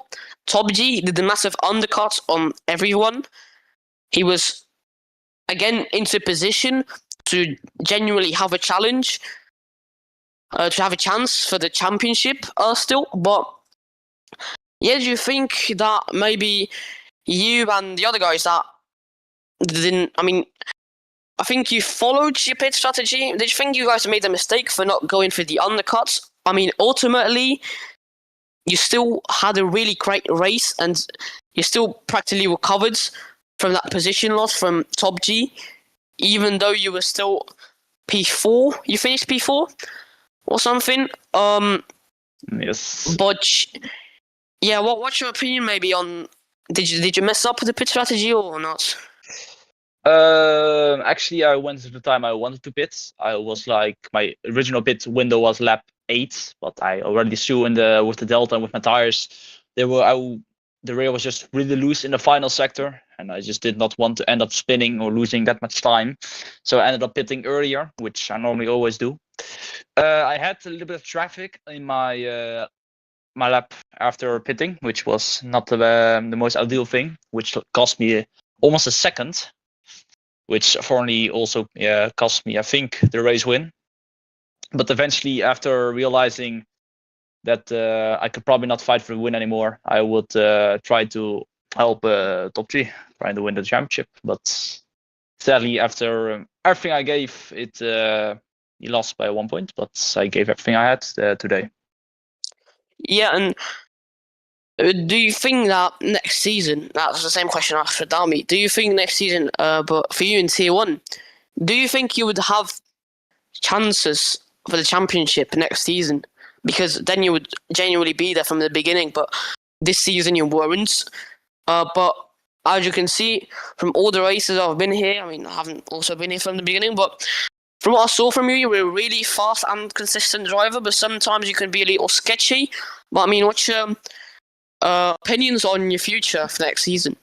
Top G did the massive undercut on everyone. He was again into position to genuinely have a challenge, to have a chance for the championship still. But yeah, do you think that maybe you and the other guys that didn't, I mean, I think you followed your pit strategy. Did you think you guys made a mistake for not going for the undercuts? I mean, ultimately, you still had a really great race and you still practically recovered from that position loss from Top G, even though you were still P4. You finished P4 or something. Yes. But yeah, what's your opinion maybe on did you mess up with the pit strategy or not? Actually, I went at the time I wanted to pit. I was like, my original pit window was lap 8, but I already saw with the delta and with my tires, the rear was just really loose in the final sector, and I just did not want to end up spinning or losing that much time. So I ended up pitting earlier, which I normally always do. I had a little bit of traffic in my my lap after pitting, which was not the most ideal thing, which cost me almost a second, which fortunately also cost me, I think, the race win. But eventually, after realizing that I could probably not fight for the win anymore, I would try to help Top G trying to win the championship. But sadly, after everything I gave, he lost by 1 point. But I gave everything I had today. Yeah, and do you think that next season, that's the same question I asked for Dami, do you think next season, but for you in Tier 1, do you think you would have chances for the championship next season? Because then you would genuinely be there from the beginning, but this season you weren't. But as you can see from all the races I've been here, I mean, I haven't also been here from the beginning, but from what I saw from you, you were a really fast and consistent driver, but sometimes you can be a little sketchy. But I mean, what's your opinions on your future for next season?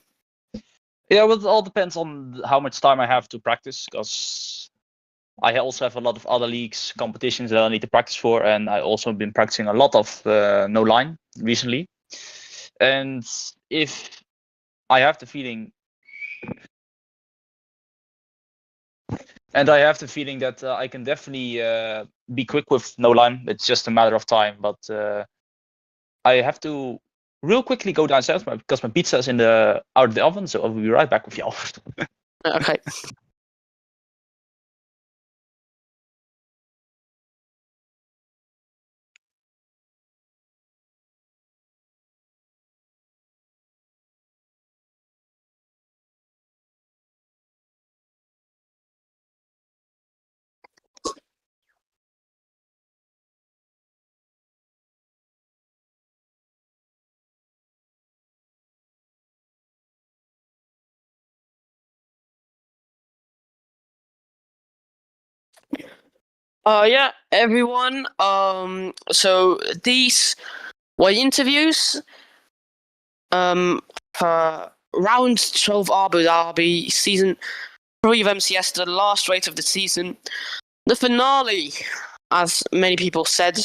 Yeah, well, it all depends on how much time I have to practice, because I also have a lot of other leagues, competitions that I need to practice for, and I also been practicing a lot of no line recently. And if I have the feeling, that I can definitely be quick with no line. It's just a matter of time. But I have to real quickly go downstairs because my pizza is out of the oven. So I'll be right back with y'all. Okay. Yeah, everyone. So these were interviews. For round 12 Abu Dhabi, season 3 of MCS, the last race of the season. The finale, as many people said,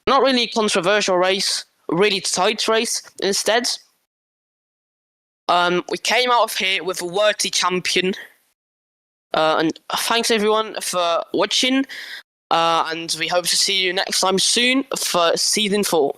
not really a controversial race, really tight race instead. We came out of here with a worthy champion. And thanks everyone for watching. And we hope to see you next time soon for season 4.